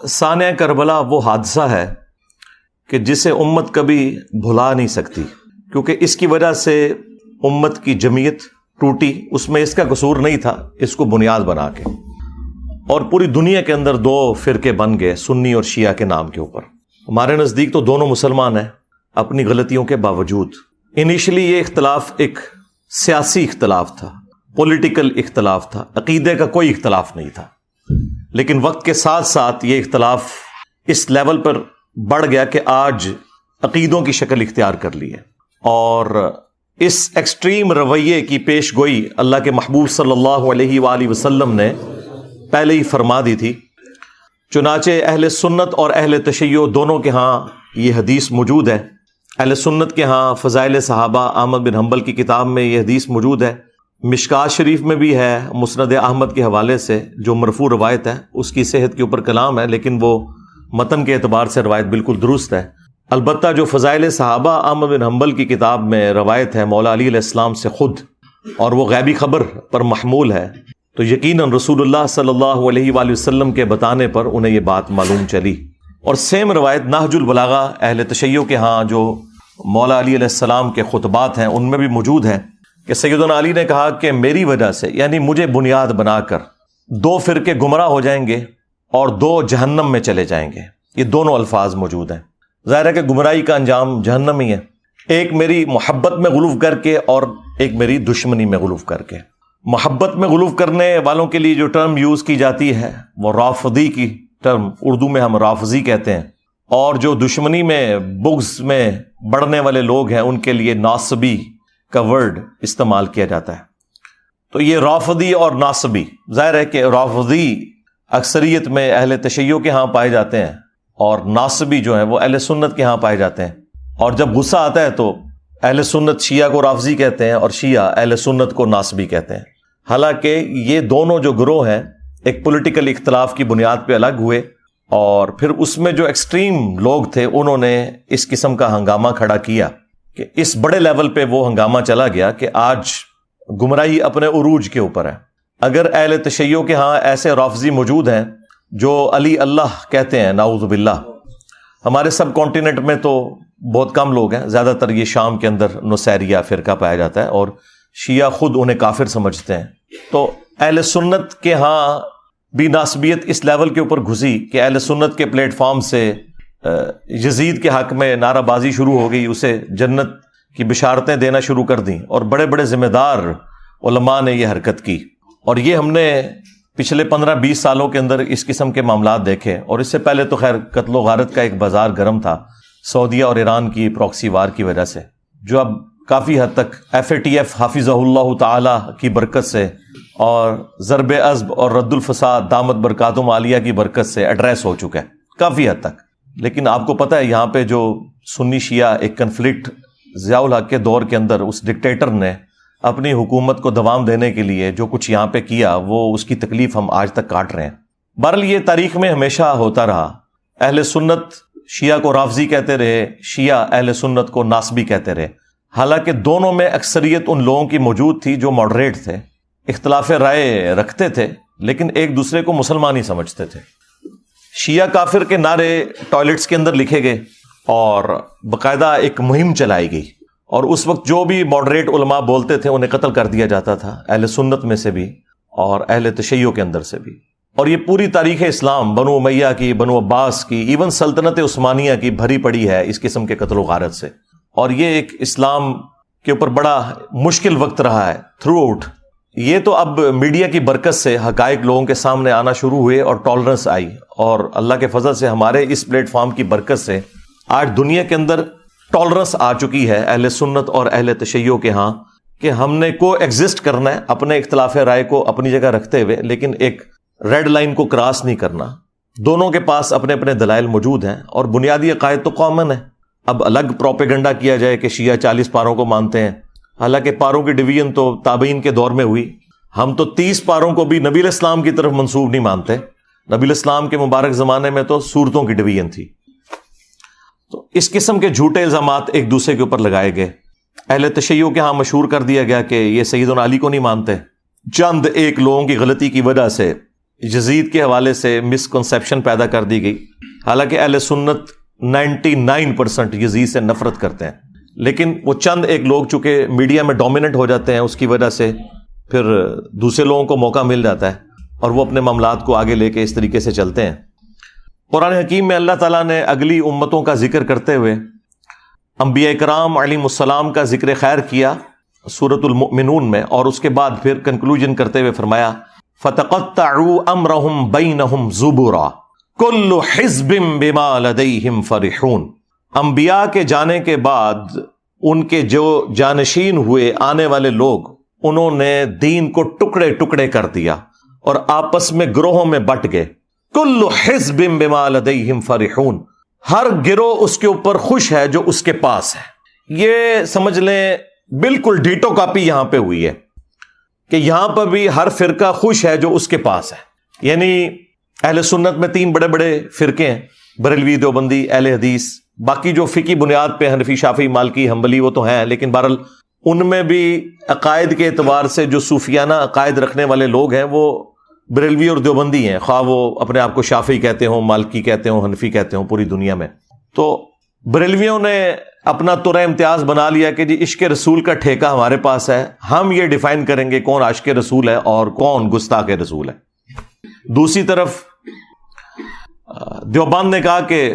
سانحہ کربلا وہ حادثہ ہے کہ جسے امت کبھی بھلا نہیں سکتی، کیونکہ اس کی وجہ سے امت کی جمعیت ٹوٹی۔ اس میں اس کا قصور نہیں تھا، اس کو بنیاد بنا کے، اور پوری دنیا کے اندر دو فرقے بن گئے، سنی اور شیعہ کے نام کے اوپر۔ ہمارے نزدیک تو دونوں مسلمان ہیں اپنی غلطیوں کے باوجود۔ انیشلی یہ اختلاف ایک سیاسی اختلاف تھا، پولیٹیکل اختلاف تھا، عقیدے کا کوئی اختلاف نہیں تھا، لیکن وقت کے ساتھ ساتھ یہ اختلاف اس لیول پر بڑھ گیا کہ آج عقیدوں کی شکل اختیار کر لی ہے۔ اور اس ایکسٹریم رویے کی پیش گوئی اللہ کے محبوب صلی اللہ علیہ وآلہ وسلم نے پہلے ہی فرما دی تھی۔ چنانچہ اہل سنت اور اہل تشیع دونوں کے ہاں یہ حدیث موجود ہے۔ اہل سنت کے ہاں فضائل صحابہ احمد بن حنبل کی کتاب میں یہ حدیث موجود ہے، مشکات شریف میں بھی ہے، مسند احمد کے حوالے سے جو مرفوع روایت ہے، اس کی صحت کے اوپر کلام ہے، لیکن وہ متن کے اعتبار سے روایت بالکل درست ہے۔ البتہ جو فضائل صحابہ احمد بن حنبل کی کتاب میں روایت ہے مولا علی علیہ السلام سے خود، اور وہ غیبی خبر پر محمول ہے، تو یقیناً رسول اللہ صلی اللہ علیہ وآلہ وسلم کے بتانے پر انہیں یہ بات معلوم چلی۔ اور سیم روایت نہج البلاغہ اہل تشیع کے ہاں جو مولا علی علیہ السلام کے خطبات ہیں ان میں بھی موجود ہے کہ سیدنا علی نے کہا کہ میری وجہ سے، یعنی مجھے بنیاد بنا کر، دو فرقے گمراہ ہو جائیں گے اور دو جہنم میں چلے جائیں گے۔ یہ دونوں الفاظ موجود ہیں۔ ظاہر ہے کہ گمراہی کا انجام جہنم ہی ہے، ایک میری محبت میں غلو کر کے اور ایک میری دشمنی میں غلو کر کے۔ محبت میں غلو کرنے والوں کے لیے جو ٹرم یوز کی جاتی ہے وہ رافضی کی ٹرم، اردو میں ہم رافضی کہتے ہیں، اور جو دشمنی میں بغض میں بڑھنے والے لوگ ہیں ان کے لیے ناصبی کا ورڈ استعمال کیا جاتا ہے۔ تو یہ رافضی اور ناصبی، ظاہر ہے کہ رافضی اکثریت میں اہل تشیع کے ہاں پائے جاتے ہیں اور ناصبی جو ہیں وہ اہل سنت کے ہاں پائے جاتے ہیں، اور جب غصہ آتا ہے تو اہل سنت شیعہ کو رافضی کہتے ہیں اور شیعہ اہل سنت کو ناصبی کہتے ہیں۔ حالانکہ یہ دونوں جو گروہ ہیں ایک پولیٹیکل اختلاف کی بنیاد پہ الگ ہوئے، اور پھر اس میں جو ایکسٹریم لوگ تھے انہوں نے اس قسم کا ہنگامہ کھڑا کیا کہ اس بڑے لیول پہ وہ ہنگامہ چلا گیا کہ آج گمراہی اپنے عروج کے اوپر ہے۔ اگر اہل تشیع کے ہاں ایسے رافضی موجود ہیں جو علی اللہ کہتے ہیں، نعوذ باللہ، ہمارے سب کانٹیننٹ میں تو بہت کم لوگ ہیں، زیادہ تر یہ شام کے اندر نصیریہ فرقہ پایا جاتا ہے، اور شیعہ خود انہیں کافر سمجھتے ہیں۔ تو اہل سنت کے ہاں بھی ناسبیت اس لیول کے اوپر گھسی کہ اہل سنت کے پلیٹ فارم سے یزید کے حق میں نعرہ بازی شروع ہو گئی، اسے جنت کی بشارتیں دینا شروع کر دیں، اور بڑے بڑے ذمہ دار علماء نے یہ حرکت کی۔ اور یہ ہم نے پچھلے 15-20 سالوں کے اندر اس قسم کے معاملات دیکھے، اور اس سے پہلے تو خیر قتل و غارت کا ایک بازار گرم تھا سعودیہ اور ایران کی پراکسی وار کی وجہ سے، جو اب کافی حد تک FATF حافظہ اللہ تعالی کی برکت سے اور ضرب عزب اور رد الفساد دامت برکاتہم عالیہ کی برکت سے ایڈریس ہو چکا ہے کافی حد تک۔ لیکن آپ کو پتہ ہے یہاں پہ جو سنی شیعہ ایک کنفلکٹ ضیاء الحق کے دور کے اندر اس ڈکٹیٹر نے اپنی حکومت کو دوام دینے کے لیے جو کچھ یہاں پہ کیا، وہ اس کی تکلیف ہم آج تک کاٹ رہے ہیں۔ بہرحال یہ تاریخ میں ہمیشہ ہوتا رہا، اہل سنت شیعہ کو رافضی کہتے رہے، شیعہ اہل سنت کو ناصبی کہتے رہے، حالانکہ دونوں میں اکثریت ان لوگوں کی موجود تھی جو ماڈریٹ تھے، اختلاف رائے رکھتے تھے، لیکن ایک دوسرے کو مسلمان ہی سمجھتے تھے۔ شیعہ کافر کے نعرے ٹوائلٹس کے اندر لکھے گئے اور باقاعدہ ایک مہم چلائی گئی، اور اس وقت جو بھی ماڈریٹ علماء بولتے تھے انہیں قتل کر دیا جاتا تھا، اہل سنت میں سے بھی اور اہل تشیع کے اندر سے بھی۔ اور یہ پوری تاریخ اسلام بنو امیہ کی، بنو عباس کی، ایون سلطنت عثمانیہ کی بھری پڑی ہے اس قسم کے قتل و غارت سے، اور یہ ایک اسلام کے اوپر بڑا مشکل وقت رہا ہے تھرو آؤٹ۔ یہ تو اب میڈیا کی برکت سے حقائق لوگوں کے سامنے آنا شروع ہوئے اور ٹالرنس آئی، اور اللہ کے فضل سے ہمارے اس پلیٹ فارم کی برکت سے آج دنیا کے اندر ٹالرنس آ چکی ہے اہل سنت اور اہل تشیع کے ہاں کہ ہم نے کو ایگزسٹ کرنا ہے اپنے اختلاف رائے کو اپنی جگہ رکھتے ہوئے، لیکن ایک ریڈ لائن کو کراس نہیں کرنا۔ دونوں کے پاس اپنے اپنے دلائل موجود ہیں اور بنیادی عقائد تو کامن ہے۔ اب الگ پروپیگنڈا کیا جائے کہ شیعہ 40 پاروں کو مانتے ہیں، حالانکہ پاروں کی ڈویژن تو تابعین کے دور میں ہوئی۔ ہم تو 30 پاروں کو بھی نبی علیہ السلام کی طرف منسوب نہیں مانتے، نبی علیہ السلام کے مبارک زمانے میں تو سورتوں کی ڈویژن تھی۔ تو اس قسم کے جھوٹے الزامات ایک دوسرے کے اوپر لگائے گئے۔ اہل تشیع کے ہاں مشہور کر دیا گیا کہ یہ سیدنا علی کو نہیں مانتے۔ چند ایک لوگوں کی غلطی کی وجہ سے یزید کے حوالے سے مسکنسیپشن پیدا کر دی گئی، حالانکہ اہل سنت 99% یزید سے نفرت کرتے ہیں، لیکن وہ چند ایک لوگ چونکہ میڈیا میں ڈومیننٹ ہو جاتے ہیں، اس کی وجہ سے پھر دوسرے لوگوں کو موقع مل جاتا ہے اور وہ اپنے معاملات کو آگے لے کے اس طریقے سے چلتے ہیں۔ قرآن حکیم میں اللہ تعالیٰ نے اگلی امتوں کا ذکر کرتے ہوئے انبیاء کرام علیہم السلام کا ذکر خیر کیا سورۃ المؤمنون میں، اور اس کے بعد پھر کنکلوژن کرتے ہوئے فرمایا فَتَقَطَّعُوا أَمْرَهُمْ بَيْنَهُمْ زُبُرًا كُلُّ حِزْبٍ بِمَا لَدَيْهِمْ فَرِحُونَ۔ انبیاء کے جانے کے بعد ان کے جو جانشین ہوئے آنے والے لوگ، انہوں نے دین کو ٹکڑے ٹکڑے کر دیا اور آپس میں گروہوں میں بٹ گئے۔ کل حزب بما لدیہم فرحون، ہر گروہ اس کے اوپر خوش ہے جو اس کے پاس ہے۔ یہ سمجھ لیں بالکل ڈیٹو کاپی یہاں پہ ہوئی ہے کہ یہاں پر بھی ہر فرقہ خوش ہے جو اس کے پاس ہے۔ یعنی اہل سنت میں 3 بڑے بڑے فرقے ہیں، بریلوی، دیوبندی، اہل حدیث۔ باقی جو فقہی بنیاد پہ حنفی، شافعی، مالکی، حنبلی وہ تو ہیں، لیکن بہرحال ان میں بھی عقائد کے اعتبار سے جو صوفیانہ عقائد رکھنے والے لوگ ہیں وہ بریلوی اور دیوبندی ہیں، خواہ وہ اپنے آپ کو شافعی کہتے ہوں، مالکی کہتے ہوں، حنفی کہتے ہوں پوری دنیا میں۔ تو بریلویوں نے اپنا ترہ امتیاز بنا لیا کہ جی عشق رسول کا ٹھیکہ ہمارے پاس ہے، ہم یہ ڈیفائن کریں گے کون عاشق رسول ہے اور کون گستاخ رسول ہے۔ دوسری طرف دیوبند نے کہا کہ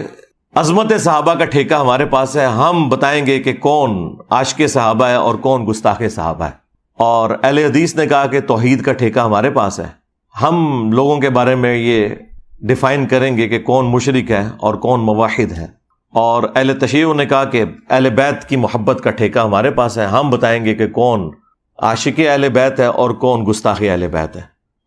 عظمت صحابہ کا ٹھیکہ ہمارے پاس ہے، ہم بتائیں گے کہ کون عاشق صحابہ ہے اور کون گستاخ صحابہ ہے۔ اور اہل حدیث نے کہا کہ توحید کا ٹھیکہ ہمارے پاس ہے، ہم لوگوں کے بارے میں یہ ڈیفائن کریں گے کہ کون مشرک ہے اور کون موحد ہے۔ اور اہل تشیع نے کہا کہ اہل بیت کی محبت کا ٹھیکہ ہمارے پاس ہے، ہم بتائیں گے کہ کون عاشق اہل بیت ہے اور کون گستاخ اہل بیت ہے۔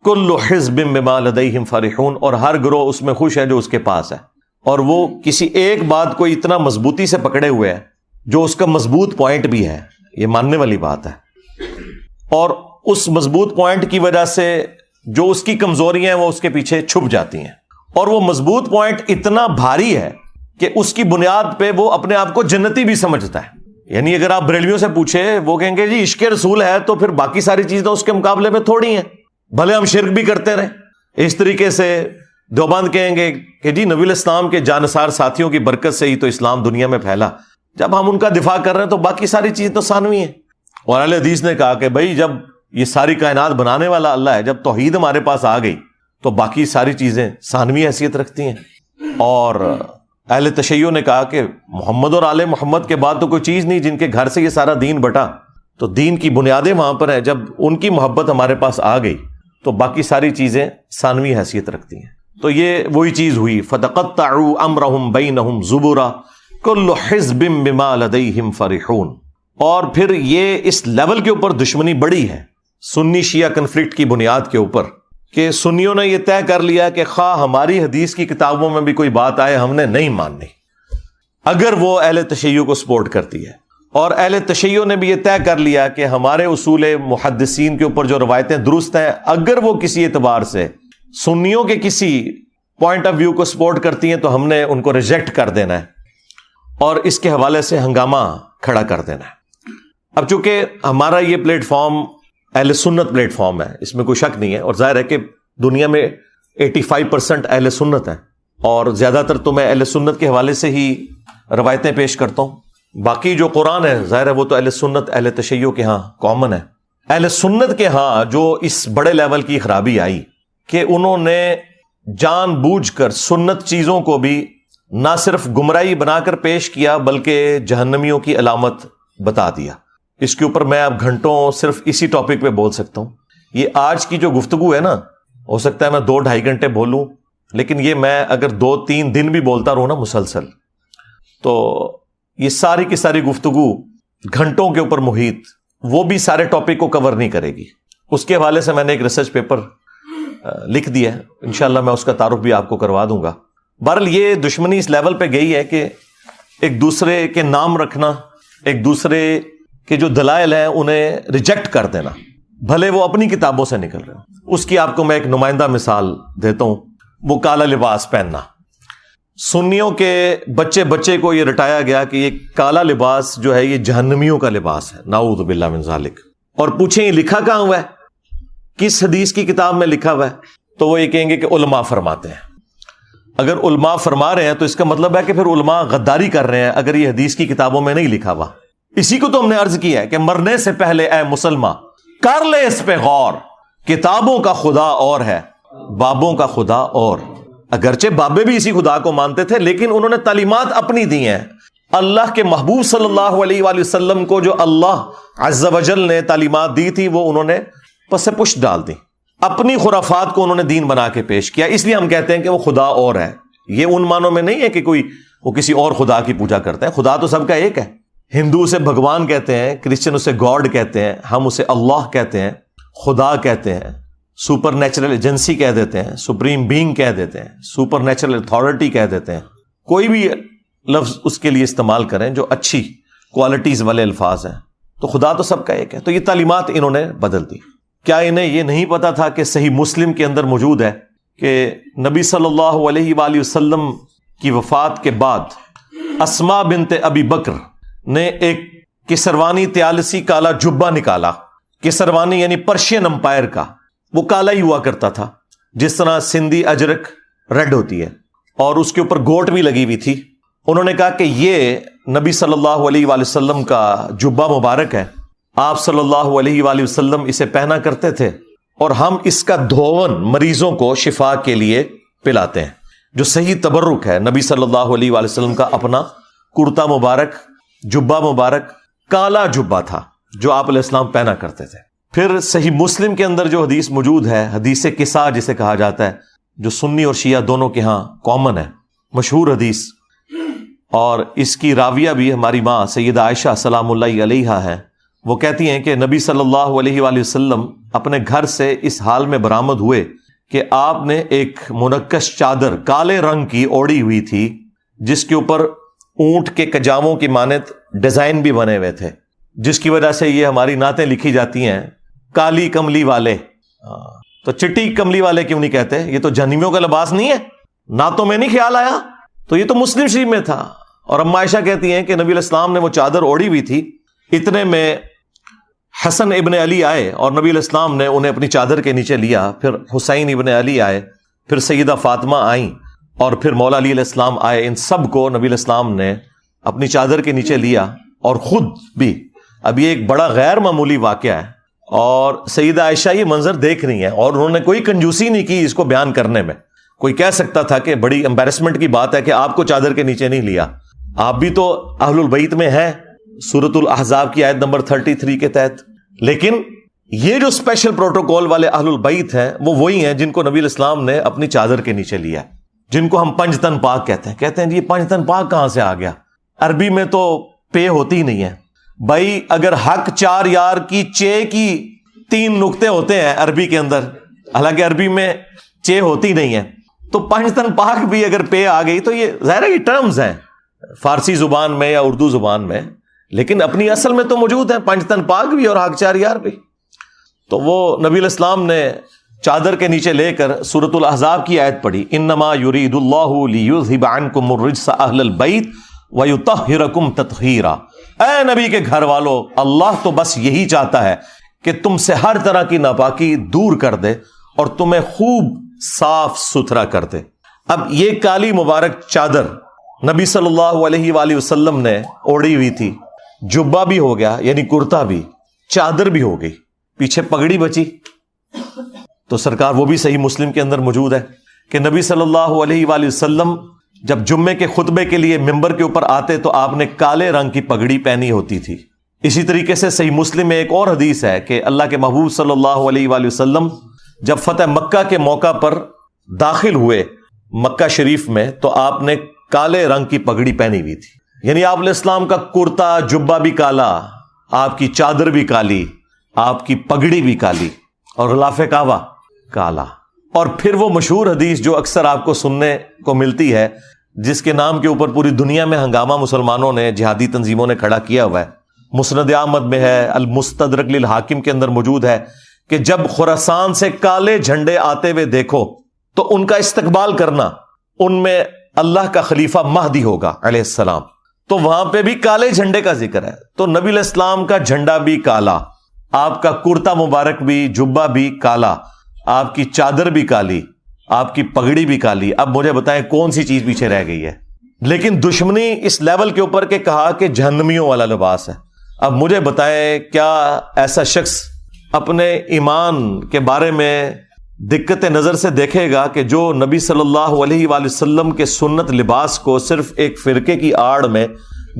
کل حزب بما لدیہم فرحون، اور ہر گروہ اس میں خوش ہے جو اس کے پاس ہے۔ اور وہ کسی ایک بات کو اتنا مضبوطی سے پکڑے ہوئے ہے جو اس کا مضبوط پوائنٹ بھی ہے، یہ ماننے والی بات ہے، اور اس مضبوط پوائنٹ کی وجہ سے جو اس کی کمزوریاں ہیں وہ اس کے پیچھے چھپ جاتی ہیں، اور وہ مضبوط پوائنٹ اتنا بھاری ہے کہ اس کی بنیاد پہ وہ اپنے آپ کو جنتی بھی سمجھتا ہے۔ یعنی اگر آپ بریلویوں سے پوچھے، وہ کہیں گے جی عشق رسول ہے تو پھر باقی ساری چیزیں اس کے مقابلے میں تھوڑی ہیں، بھلے ہم شرک بھی کرتے رہیں۔ اس طریقے سے دیوبند کہیں گے کہ جی نبی الاسلام کے جانثار ساتھیوں کی برکت سے ہی تو اسلام دنیا میں پھیلا، جب ہم ان کا دفاع کر رہے ہیں تو باقی ساری چیزیں تو ثانوی ہیں۔ اور اہل حدیث نے کہا کہ بھائی جب یہ ساری کائنات بنانے والا اللہ ہے، جب توحید ہمارے پاس آ گئی تو باقی ساری چیزیں ثانوی حیثیت رکھتی ہیں۔ اور اہل تشیع نے کہا کہ محمد اور آل محمد کے بعد تو کوئی چیز نہیں جن کے گھر سے یہ سارا دین بٹا، تو دین کی بنیادیں وہاں پر ہیں، جب ان کی محبت ہمارے پاس آ گئی تو باقی ساری چیزیں ثانوی حیثیت رکھتی ہیں۔ تو یہ وہی چیز ہوئی، فَتَقَطَّعُوا أَمْرَهُمْ بَيْنَهُمْ زُبُرًا كُلُّ حِزْبٍ بِمَا لَدَيْهِمْ فَرِحُونَ۔ اور پھر یہ اس لیول کے اوپر دشمنی بڑی ہے سنی شیعہ کنفلکٹ کی بنیاد کے اوپر، کہ سنیوں نے یہ طے کر لیا کہ خواہ ہماری حدیث کی کتابوں میں بھی کوئی بات آئے ہم نے نہیں ماننی، اگر وہ اہل تشیع کو سپورٹ کرتی ہے۔ اور اہل تشیع نے بھی یہ طے کر لیا کہ ہمارے اصول محدثین کے اوپر جو روایتیں درست ہیں، اگر وہ کسی اعتبار سے سنیوں کے کسی پوائنٹ آف ویو کو سپورٹ کرتی ہیں تو ہم نے ان کو ریجیکٹ کر دینا ہے اور اس کے حوالے سے ہنگامہ کھڑا کر دینا ہے۔ اب چونکہ ہمارا یہ پلیٹ فارم اہل سنت پلیٹ فارم ہے، اس میں کوئی شک نہیں ہے، اور ظاہر ہے کہ دنیا میں 85% اہل سنت ہیں، اور زیادہ تر تو میں اہل سنت کے حوالے سے ہی روایتیں پیش کرتا ہوں۔ باقی جو قرآن ہے ظاہر ہے وہ تو اہل سنت اہل تشیع کے ہاں کامن ہے۔ اہل سنت کے ہاں جو اس بڑے لیول کی خرابی آئی کہ انہوں نے جان بوجھ کر سنت چیزوں کو بھی نہ صرف گمراہی بنا کر پیش کیا بلکہ جہنمیوں کی علامت بتا دیا۔ اس کے اوپر میں اب گھنٹوں صرف اسی ٹاپک پہ بول سکتا ہوں۔ یہ آج کی جو گفتگو ہے نا، ہو سکتا ہے میں 2-2.5 گھنٹے بولوں، لیکن یہ میں اگر 2-3 دن بھی بولتا رہوں نا مسلسل، تو یہ ساری کی ساری گفتگو گھنٹوں کے اوپر محیط، وہ بھی سارے ٹاپک کو کور نہیں کرے گی۔ اس کے حوالے سے میں نے ایک ریسرچ پیپر لکھ دیا ہے، انشاءاللہ میں اس کا تعارف بھی آپ کو کروا دوں گا۔ بہرحال یہ دشمنی اس لیول پہ گئی ہے کہ ایک دوسرے کے نام رکھنا، ایک دوسرے کے جو دلائل ہیں انہیں ریجیکٹ کر دینا، بھلے وہ اپنی کتابوں سے نکل رہے ہوں۔ اس کی آپ کو میں ایک نمائندہ مثال دیتا ہوں، وہ کالا لباس پہننا۔ سنیوں کے بچے بچے کو یہ رٹایا گیا کہ یہ کالا لباس جو ہے یہ جہنمیوں کا لباس ہے، نعوذ باللہ من ذالک۔ اور پوچھیں یہ لکھا کہاں ہوا ہے؟ کس حدیث کی کتاب میں لکھا ہوا ہے؟ تو وہ یہ کہیں گے کہ علماء فرماتے ہیں. اگر علماء فرما رہے ہیں تو اس کا مطلب ہے کہ پھر علماء غداری کر رہے ہیں اگر یہ حدیث کی کتابوں میں نہیں لکھا ہوا. اسی کو تو ہم نے عرض کیا ہے کہ مرنے سے پہلے اے مسلمان کر لے اس پہ غور. کتابوں کا خدا اور ہے، بابوں کا خدا اور. اگرچہ بابے بھی اسی خدا کو مانتے تھے لیکن انہوں نے تعلیمات اپنی دی ہیں. اللہ کے محبوب صلی اللہ علیہ وآلہ وسلم کو جو اللہ عز و جل نے تعلیمات دی تھی وہ انہوں نے پس پشت ڈال دی. اپنی خرافات کو انہوں نے دین بنا کے پیش کیا. اس لیے ہم کہتے ہیں کہ وہ خدا اور ہے. یہ ان معنوں میں نہیں ہے کہ کوئی وہ کسی اور خدا کی پوجا کرتا ہے. خدا تو سب کا ایک ہے. ہندو اسے بھگوان کہتے ہیں، کرسچن اسے گاڈ کہتے ہیں، ہم اسے اللہ کہتے ہیں، خدا کہتے ہیں، سپر نیچرل ایجنسی کہہ دیتے ہیں، سپریم بینگ کہہ دیتے ہیں، سپر نیچرل اتھارٹی کہہ دیتے ہیں. کوئی بھی لفظ اس کے لیے استعمال کریں جو اچھی کوالٹیز والے الفاظ ہیں. تو خدا تو سب کا ایک ہے. تو یہ تعلیمات انہوں نے بدل دی. کیا انہیں یہ نہیں پتا تھا کہ صحیح مسلم کے اندر موجود ہے کہ نبی صلی اللہ علیہ وآلہ وسلم کی وفات کے بعد اسماء بنت ابی بکر نے ایک کسروانی طیالسی کالا جبہ نکالا. کسروانی یعنی پرشین امپائر کا، وہ کالا ہی ہوا کرتا تھا جس طرح سندھی اجرک ریڈ ہوتی ہے، اور اس کے اوپر گوٹ بھی لگی ہوئی تھی. انہوں نے کہا کہ یہ نبی صلی اللہ علیہ وآلہ وسلم کا جبہ مبارک ہے، آپ صلی اللہ علیہ وآلہ وسلم اسے پہنا کرتے تھے اور ہم اس کا دھون مریضوں کو شفا کے لیے پلاتے ہیں. جو صحیح تبرک ہے نبی صلی اللہ علیہ وآلہ وسلم کا اپنا کرتا مبارک، جبہ مبارک، کالا جبہ تھا جو آپ علیہ السلام پہنا کرتے تھے. پھر صحیح مسلم کے اندر جو حدیث موجود ہے، حدیث قصا جسے کہا جاتا ہے، جو سنی اور شیعہ دونوں کے ہاں کامن ہے، مشہور حدیث، اور اس کی راویہ بھی ہماری ماں سیدہ عائشہ سلام اللہ علیہا ہے. وہ کہتی ہیں کہ نبی صلی اللہ علیہ وآلہ وسلم اپنے گھر سے اس حال میں برآمد ہوئے کہ آپ نے ایک منقش چادر کالے رنگ کی اوڑی ہوئی تھی جس کے اوپر اونٹ کے کجاووں کی مانند ڈیزائن بھی بنے ہوئے تھے، جس کی وجہ سے یہ ہماری نعتیں لکھی جاتی ہیں، کالی کملی والے. تو چٹی کملی والے کیوں نہیں کہتے؟ یہ تو جہنمیوں کا لباس نہیں ہے. نعتوں میں نہیں خیال آیا؟ تو یہ تو مسلم شریف میں تھا. اور اما عائشہ کہتی ہیں کہ نبی علیہ السلام نے وہ چادر اوڑی ہوئی تھی، اتنے میں حسن ابن علی آئے اور نبی علیہ السلام نے انہیں اپنی چادر کے نیچے لیا. پھر حسین ابن علی آئے، پھر سیدہ فاطمہ آئیں، اور پھر مولا علی علیہ السلام آئے. ان سب کو نبی علیہ السلام نے اپنی چادر کے نیچے لیا اور خود بھی. اب یہ ایک بڑا غیر معمولی واقعہ ہے اور سیدہ عائشہ یہ منظر دیکھ رہی ہیں اور انہوں نے کوئی کنجوسی نہیں کی اس کو بیان کرنے میں. کوئی کہہ سکتا تھا کہ بڑی امبیرسمنٹ کی بات ہے کہ آپ کو چادر کے نیچے نہیں لیا، آپ بھی تو اہل البیت میں ہیں، سورۃ الاحزاب کی آیت نمبر 33 کے تحت. لیکن یہ جو اسپیشل پروٹوکول والے اہل البیت ہیں وہ وہی ہیں جن کو نبی علیہ السلام نے اپنی چادر کے نیچے لیا، جن کو ہم پنج تن پاک کہتے ہیں. کہتے ہیں جی پنج تن پاک کہاں سے آ گیا؟ عربی میں تو پے ہوتی نہیں ہے بھائی. اگر حق چار یار کی چے کی 3 نقطے ہوتے ہیں عربی کے اندر، حالانکہ عربی میں چے ہوتی نہیں ہے، تو پنج تن پاک بھی اگر پے آ گئی تو یہ ظاہر ہے یہ ٹرمز ہیں فارسی زبان میں یا اردو زبان میں، لیکن اپنی اصل میں تو موجود ہیں پنج تن پاک بھی اور حق چار یار بھی. تو وہ نبی علیہ السلام نے چادر کے نیچے لے کر سورۃ الاحزاب کی آیت پڑھی، انما یرید اللہ لیذھب عنکم الرجس اہل البیت ویطہرکم تطہیرا. اے نبی کے گھر والو، اللہ تو بس یہی چاہتا ہے کہ تم سے ہر طرح کی ناپاکی دور کر دے اور تمہیں خوب صاف ستھرا کر دے. اب یہ کالی مبارک چادر نبی صلی اللہ علیہ وآلہ وسلم نے اوڑھی ہوئی تھی، جبہ بھی ہو گیا یعنی کرتا بھی، چادر بھی ہو گئی، پیچھے پگڑی بچی. تو سرکار وہ بھی صحیح مسلم کے اندر موجود ہے کہ نبی صلی اللہ علیہ وآلہ وسلم جب جمعے کے خطبے کے لیے ممبر کے اوپر آتے تو آپ نے کالے رنگ کی پگڑی پہنی ہوتی تھی. اسی طریقے سے صحیح مسلم میں ایک اور حدیث ہے کہ اللہ کے محبوب صلی اللہ علیہ وآلہ وسلم جب فتح مکہ کے موقع پر داخل ہوئے مکہ شریف میں تو آپ نے کالے رنگ کی پگڑی پہنی ہوئی تھی. یعنی آپ علیہ السلام کا کرتا جبہ بھی کالا، آپ کی چادر بھی کالی، آپ کی پگڑی بھی کالی، اور غلاف کعبہ کالا. اور پھر وہ مشہور حدیث جو اکثر آپ کو سننے کو ملتی ہے، جس کے نام کے اوپر پوری دنیا میں ہنگامہ مسلمانوں نے، جہادی تنظیموں نے کھڑا کیا ہوا ہے، مسند احمد میں ہے، المستدرک للحاکم کے اندر موجود ہے، کہ جب خراسان سے کالے جھنڈے آتے ہوئے دیکھو تو ان کا استقبال کرنا، ان میں اللہ کا خلیفہ مہدی ہوگا علیہ السلام. تو وہاں پہ بھی کالے جھنڈے کا ذکر ہے. تو نبی علیہ السلام کا جھنڈا بھی کالا، آپ کا کرتا مبارک بھی، جبہ بھی کالا، آپ کی چادر بھی کالی، آپ کی پگڑی بھی کالی، اب مجھے بتائیں کون سی چیز پیچھے رہ گئی ہے؟ لیکن دشمنی اس لیول کے اوپر کہ کہا کہ جہنمیوں والا لباس ہے۔ اب مجھے بتائیں کیا ایسا شخص اپنے ایمان کے بارے میں دقت نظر سے دیکھے گا کہ جو نبی صلی اللہ علیہ وآلہ وسلم کے سنت لباس کو صرف ایک فرقے کی آڑ میں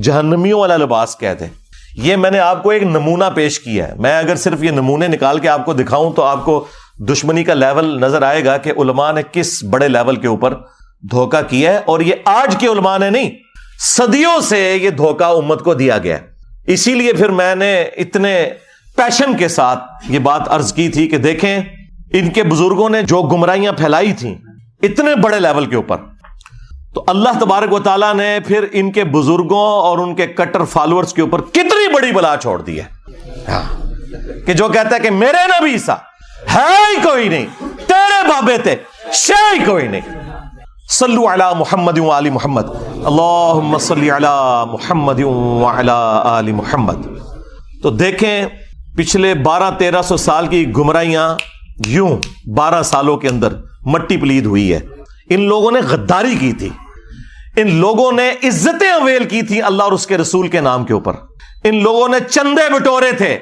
جہنمیوں والا لباس کہتے ہیں؟ یہ میں نے آپ کو ایک نمونہ پیش کیا ہے۔ میں اگر صرف یہ نمونے نکال کے آپ کو دکھاؤں تو آپ کو دشمنی کا لیول نظر آئے گا کہ علماء نے کس بڑے لیول کے اوپر دھوکہ کیا ہے، اور یہ آج کے علماء نے نہیں، صدیوں سے یہ دھوکہ امت کو دیا گیا ہے۔ اسی لیے پھر میں نے اتنے پیشن کے ساتھ یہ بات عرض کی تھی کہ دیکھیں ان کے بزرگوں نے جو گمراہیاں پھیلائی تھیں اتنے بڑے لیول کے اوپر، تو اللہ تبارک و تعالیٰ نے پھر ان کے بزرگوں اور ان کے کٹر فالوورز کے اوپر کتنی بڑی بلا چھوڑ دی ہے کہ جو کہتا ہے کہ میرے نبی سا ہے ہی کوئی نہیں، تیرے بابے تھے شے ہی کوئی نہیں۔ صلو علی محمد وعلی محمد، اللہم صلی علی محمد وعلی آل محمد۔ تو دیکھیں پچھلے 1200-1300 سال کی گمراہیاں یوں 12 سالوں کے اندر مٹی پلید ہوئی ہے۔ ان لوگوں نے غداری کی تھی، ان لوگوں نے عزتیں اویل کی تھی اللہ اور اس کے رسول کے نام کے اوپر، ان لوگوں نے چندے بٹورے تھے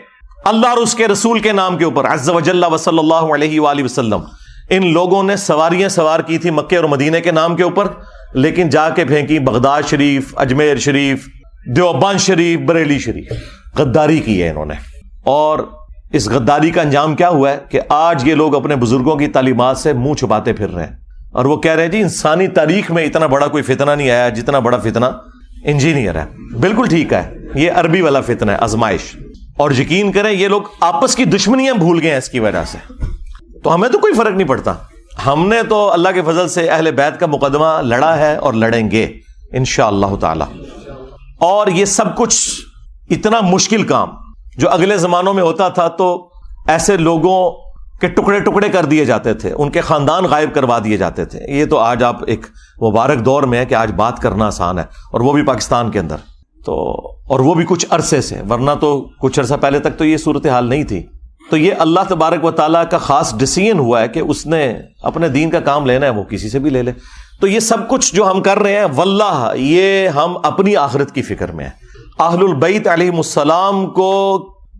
اللہ اور اس کے رسول کے نام کے اوپر عز و جل و صلی اللہ علیہ وآلہ وسلم۔ ان لوگوں نے سواریاں سوار کی تھی مکے اور مدینے کے نام کے اوپر، لیکن جا کے پھینکی بغداد شریف، اجمیر شریف، دیوبند شریف، بریلی شریف۔ غداری کی ہے انہوں نے، اور اس غداری کا انجام کیا ہوا ہے کہ آج یہ لوگ اپنے بزرگوں کی تعلیمات سے منہ چھپاتے پھر رہے ہیں، اور وہ کہہ رہے ہیں جی انسانی تاریخ میں اتنا بڑا کوئی فتنہ نہیں آیا جتنا بڑا فتنہ انجینئر ہے۔ بالکل ٹھیک ہے، یہ عربی والا فتنہ ہے، آزمائش، اور یقین کریں یہ لوگ آپس کی دشمنیاں بھول گئے ہیں اس کی وجہ سے۔ تو ہمیں تو کوئی فرق نہیں پڑتا، ہم نے تو اللہ کے فضل سے اہل بیت کا مقدمہ لڑا ہے اور لڑیں گے انشاءاللہ تعالی۔ اور یہ سب کچھ اتنا مشکل کام جو اگلے زمانوں میں ہوتا تھا تو ایسے لوگوں کے ٹکڑے ٹکڑے کر دیے جاتے تھے، ان کے خاندان غائب کروا دیے جاتے تھے، یہ تو آج آپ ایک مبارک دور میں ہے کہ آج بات کرنا آسان ہے، اور وہ بھی پاکستان کے اندر، تو اور وہ بھی کچھ عرصے سے، ورنہ تو کچھ عرصہ پہلے تک تو یہ صورتحال نہیں تھی۔ تو یہ اللہ تبارک و تعالیٰ کا خاص ڈیسیژن ہوا ہے کہ اس نے اپنے دین کا کام لینا ہے، وہ کسی سے بھی لے لے۔ تو یہ سب کچھ جو ہم کر رہے ہیں واللہ یہ ہم اپنی آخرت کی فکر میں ہیں۔ اہل البیت علیہ السلام کو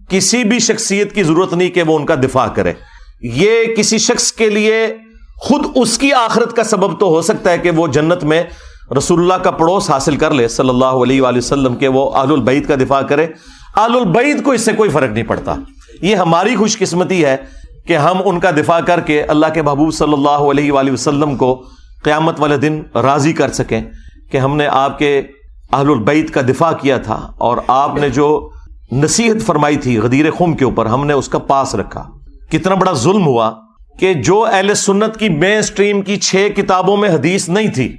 کسی بھی شخصیت کی ضرورت نہیں کہ وہ ان کا دفاع کرے، یہ کسی شخص کے لیے خود اس کی آخرت کا سبب تو ہو سکتا ہے کہ وہ جنت میں رسول اللہ کا پڑوس حاصل کر لے صلی اللہ علیہ وآلہ وسلم، کہ وہ اہل البیت کا دفاع کرے۔ اہل البیت کو اس سے کوئی فرق نہیں پڑتا، یہ ہماری خوش قسمتی ہے کہ ہم ان کا دفاع کر کے اللہ کے محبوب صلی اللہ علیہ وآلہ وسلم کو قیامت والے دن راضی کر سکیں کہ ہم نے آپ کے اہل البیت کا دفاع کیا تھا، اور آپ نے جو نصیحت فرمائی تھی غدیر خم کے اوپر ہم نے اس کا پاس رکھا۔ کتنا بڑا ظلم ہوا کہ جو اہل سنت کی مین سٹریم کی 6 کتابوں میں حدیث نہیں تھی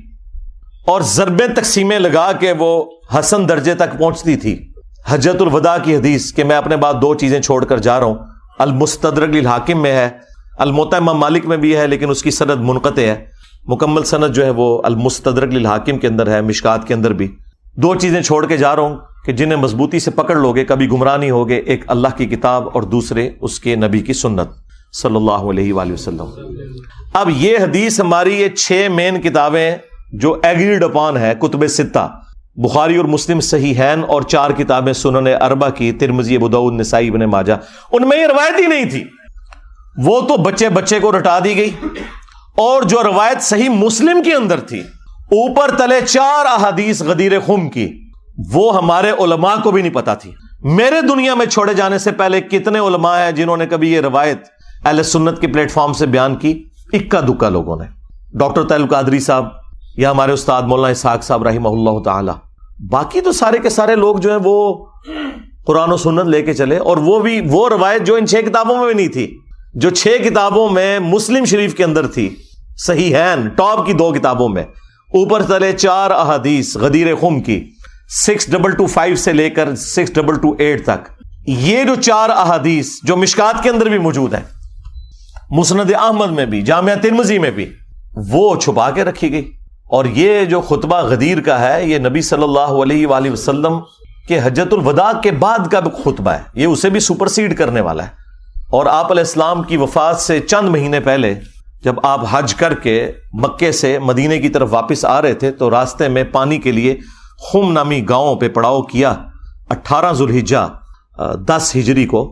اور ضربیں تقسیمیں لگا کے وہ حسن درجے تک پہنچتی تھی۔ حجۃ الوداع کی حدیث کہ میں اپنے بعد 2 چیزیں چھوڑ کر جا رہا ہوں، المستدرک للحاکم میں ہے، الموطا امام مالک میں بھی ہے لیکن اس کی سند منقطع ہے، مکمل سند جو ہے وہ المستدرک للحاکم کے اندر ہے، مشکات کے اندر بھی۔ 2 چیزیں چھوڑ کے جا رہا ہوں کہ جنہیں مضبوطی سے پکڑ لوگے کبھی گمراہ نہیں ہوگے، ایک اللہ کی کتاب اور دوسرے اس کے نبی کی سنت صلی اللہ علیہ وآلہ وسلم۔ اب یہ حدیث ہماری یہ 6 مین کتابیں جو ایگریڈ اپان ہے، کتب 6 بخاری اور مسلم صحیحین، اور 4 کتابیں سنن اربع کی، ترمذی، ابو داؤد، نسائی، ابن ماجہ، ان میں یہ روایت ہی نہیں تھی، وہ تو بچے بچے کو رٹا دی گئی۔ اور جو روایت صحیح مسلم کے اندر تھی اوپر تلے 4 احادیث غدیر خم کی، وہ ہمارے علماء کو بھی نہیں پتا تھی۔ میرے دنیا میں چھوڑے جانے سے پہلے کتنے علماء ہیں جنہوں نے کبھی یہ روایت اہل سنت کے پلیٹ فارم سے بیان کی؟ اکا دکا لوگوں نے، ڈاکٹر طاہر القادری صاحب یا ہمارے استاد مولانا اسحاق صاحب رحمہ اللہ تعالی، باقی تو سارے کے سارے لوگ جو ہیں وہ قرآن و سنت لے کے چلے، اور وہ بھی وہ روایت جو ان 6 کتابوں میں بھی نہیں تھی، جو 6 کتابوں میں مسلم شریف کے اندر تھی، صحیحین ٹاپ کی 2 کتابوں میں، اوپر تلے 4 احادیث غدیر خم کی، 6225 سے لے کر 6228 تک، یہ جو 4 احادیث جو مشکات کے اندر بھی موجود ہیں، مسند احمد میں بھی، جامعہ ترمذی میں بھی، وہ چھپا کے رکھی گئی۔ اور یہ جو خطبہ غدیر کا ہے یہ نبی صلی اللہ علیہ وآلہ وسلم کہ حجۃ الوداع کے بعد کا خطبہ ہے، یہ اسے بھی سپرسیڈ کرنے والا ہے۔ اور آپ علیہ السلام کی وفات سے چند مہینے پہلے جب آپ حج کر کے مکے سے مدینے کی طرف واپس آ رہے تھے تو راستے میں پانی کے لیے خم نامی گاؤں پہ پڑاؤ کیا 18 ذوالحجہ 10 ہجری کو،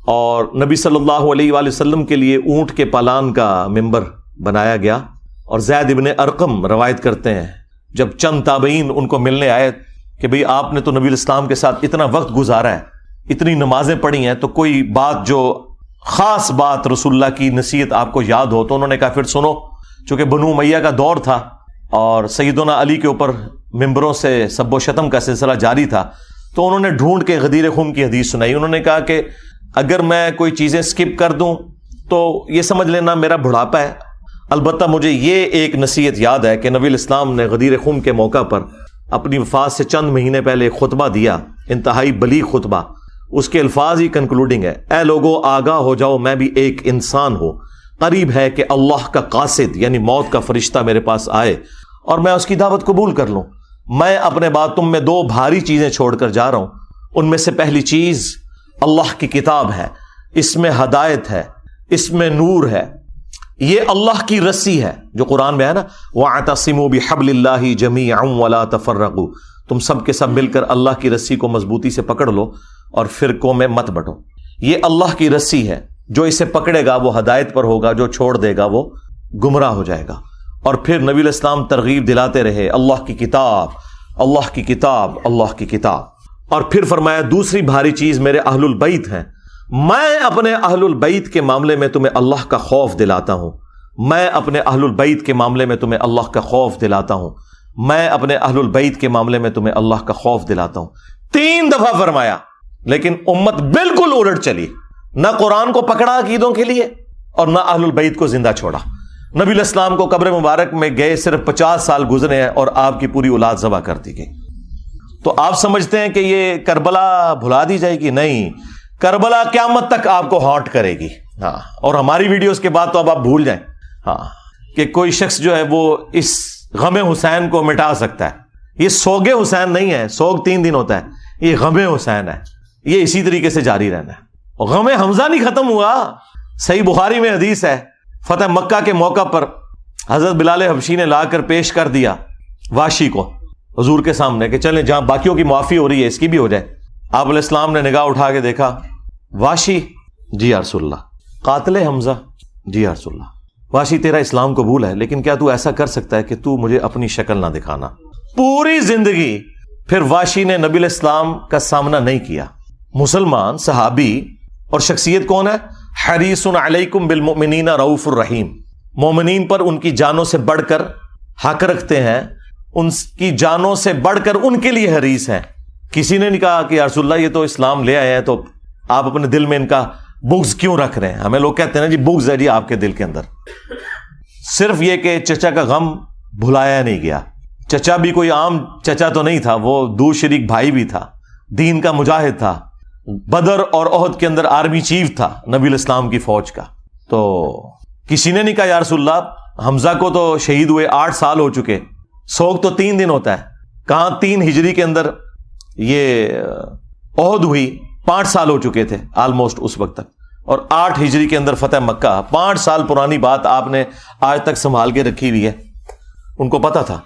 اور نبی صلی اللہ علیہ وآلہ وسلم کے لیے اونٹ کے پالان کا ممبر بنایا گیا۔ اور زید ابن ارقم روایت کرتے ہیں جب چند تابعین ان کو ملنے آئے کہ بھئی آپ نے تو نبی الاسلام کے ساتھ اتنا وقت گزارا ہے، اتنی نمازیں پڑھی ہیں، تو کوئی بات جو خاص بات رسول اللہ کی نصیحت آپ کو یاد ہو؟ تو انہوں نے کہا پھر سنو، چونکہ بنو امیہ کا دور تھا اور سیدنا علی کے اوپر ممبروں سے سب و شتم کا سلسلہ جاری تھا، تو انہوں نے ڈھونڈ کے غدیر خم کی حدیث سنائی۔ انہوں نے کہا کہ اگر میں کوئی چیزیں سکپ کر دوں تو یہ سمجھ لینا میرا بڑھاپا ہے، البتہ مجھے یہ ایک نصیحت یاد ہے کہ نبی الاسلام نے غدیر خم کے موقع پر اپنی وفات سے چند مہینے پہلے ایک خطبہ دیا، انتہائی بلیغ خطبہ۔ اس کے الفاظ ہی کنکلوڈنگ ہے، اے لوگو آگاہ ہو جاؤ، میں بھی ایک انسان ہوں، قریب ہے کہ اللہ کا قاصد یعنی موت کا فرشتہ میرے پاس آئے اور میں اس کی دعوت قبول کر لوں۔ میں اپنے بعد تم میں 2 بھاری چیزیں چھوڑ کر جا رہا ہوں، ان میں سے پہلی چیز اللہ کی کتاب ہے، اس میں ہدایت ہے، اس میں نور ہے، یہ اللہ کی رسی ہے جو قرآن میں ہے نا، وَاعْتَصِمُوا بِحَبْلِ اللَّهِ جَمِيعًا وَلَا تَفَرَّقُوا، تم سب کے سب مل کر اللہ کی رسی کو مضبوطی سے پکڑ لو اور فرقوں میں مت بٹو۔ یہ اللہ کی رسی ہے، جو اسے پکڑے گا وہ ہدایت پر ہوگا، جو چھوڑ دے گا وہ گمراہ ہو جائے گا۔ اور پھر نبی الاسلام ترغیب دلاتے رہے، اللہ کی کتاب، اللہ کی کتاب، اللہ کی کتاب۔ اور پھر فرمایا دوسری بھاری چیز میرے اہل البیت ہیں، میں اپنے اہل البیت کے معاملے میں تمہیں اللہ کا خوف دلاتا ہوں، میں اپنے اہل البیت کے معاملے میں تمہیں اللہ کا خوف دلاتا ہوں، میں اپنے اہل البیت کے معاملے میں تمہیں اللہ کا خوف دلاتا ہوں۔ 3 دفعہ فرمایا، لیکن امت بالکل الٹ چلی، نہ قرآن کو پکڑا عقیدوں کے لیے اور نہ اہل البیت کو زندہ چھوڑا۔ نبی الاسلام کو قبر مبارک میں گئے صرف 50 سال گزرے ہیں اور آپ کی پوری اولاد ذبح کر دی گئی۔ تو آپ سمجھتے ہیں کہ یہ کربلا بھلا دی جائے گی؟ نہیں، کربلا قیامت تک آپ کو ہانٹ کرے گی۔ ہاں، اور ہماری ویڈیوز کے بعد تو اب آپ بھول جائیں ہاں کہ کوئی شخص جو ہے وہ اس غم حسین کو مٹا سکتا ہے۔ یہ سوگ حسین نہیں ہے، سوگ 3 دن ہوتا ہے، یہ غم حسین ہے، یہ اسی طریقے سے جاری رہنا ہے۔ اور غم حمزہ نہیں ختم ہوا، صحیح بخاری میں حدیث ہے، فتح مکہ کے موقع پر حضرت بلال حبشی نے لا کر پیش کر دیا واشی کو حضور کے سامنے کہ چلیں جہاں باقیوں کی معافی ہو رہی ہے اس کی بھی ہو جائے۔ آپ علیہ السلام نے نگاہ اٹھا کے دیکھا، واشی جی یا رسول اللہ، قاتل حمزہ جی یا رسول اللہ، واشی تیرا اسلام قبول ہے لیکن کیا تو ایسا کر سکتا ہے کہ تو مجھے اپنی شکل نہ دکھانا؟ پوری زندگی پھر واشی نے نبی علیہ السلام کا سامنا نہیں کیا۔ مسلمان صحابی اور شخصیت کون ہے؟ حریص علیکم بالمؤمنین رؤوف الرحیم، مومنین پر ان کی جانوں سے بڑھ کر حق رکھتے ہیں، ان کی جانوں سے بڑھ کر ان کے لیے حریص ہیں۔ کسی نے نہیں کہا کہ یا رسول اللہ یہ تو اسلام لے آئے ہیں تو آپ اپنے دل میں ان کا بغض کیوں رکھ رہے ہیں؟ ہمیں لوگ کہتے ہیں نا جی بغض ہے جی آپ کے دل کے اندر، صرف یہ کہ چچا کا غم بھلایا نہیں گیا۔ چچا بھی کوئی عام چچا تو نہیں تھا، وہ دو شریک بھائی بھی تھا، دین کا مجاہد تھا، بدر اور احد کے اندر آرمی چیف تھا نبی الاسلام کی فوج کا۔ تو کسی نے نہیں کہا یا رسول اللہ حمزہ کو تو شہید ہوئے 8 سال ہو چکے، سوگ تو 3 دن ہوتا ہے، کہاں 3 ہجری کے اندر یہ احد ہوئی، 5 سال ہو چکے تھے آلموسٹ اس وقت تک، اور 8 ہجری کے اندر فتح مکہ، 5 سال پرانی بات آپ نے آج تک سنبھال کے رکھی ہوئی ہے۔ ان کو پتا تھا۔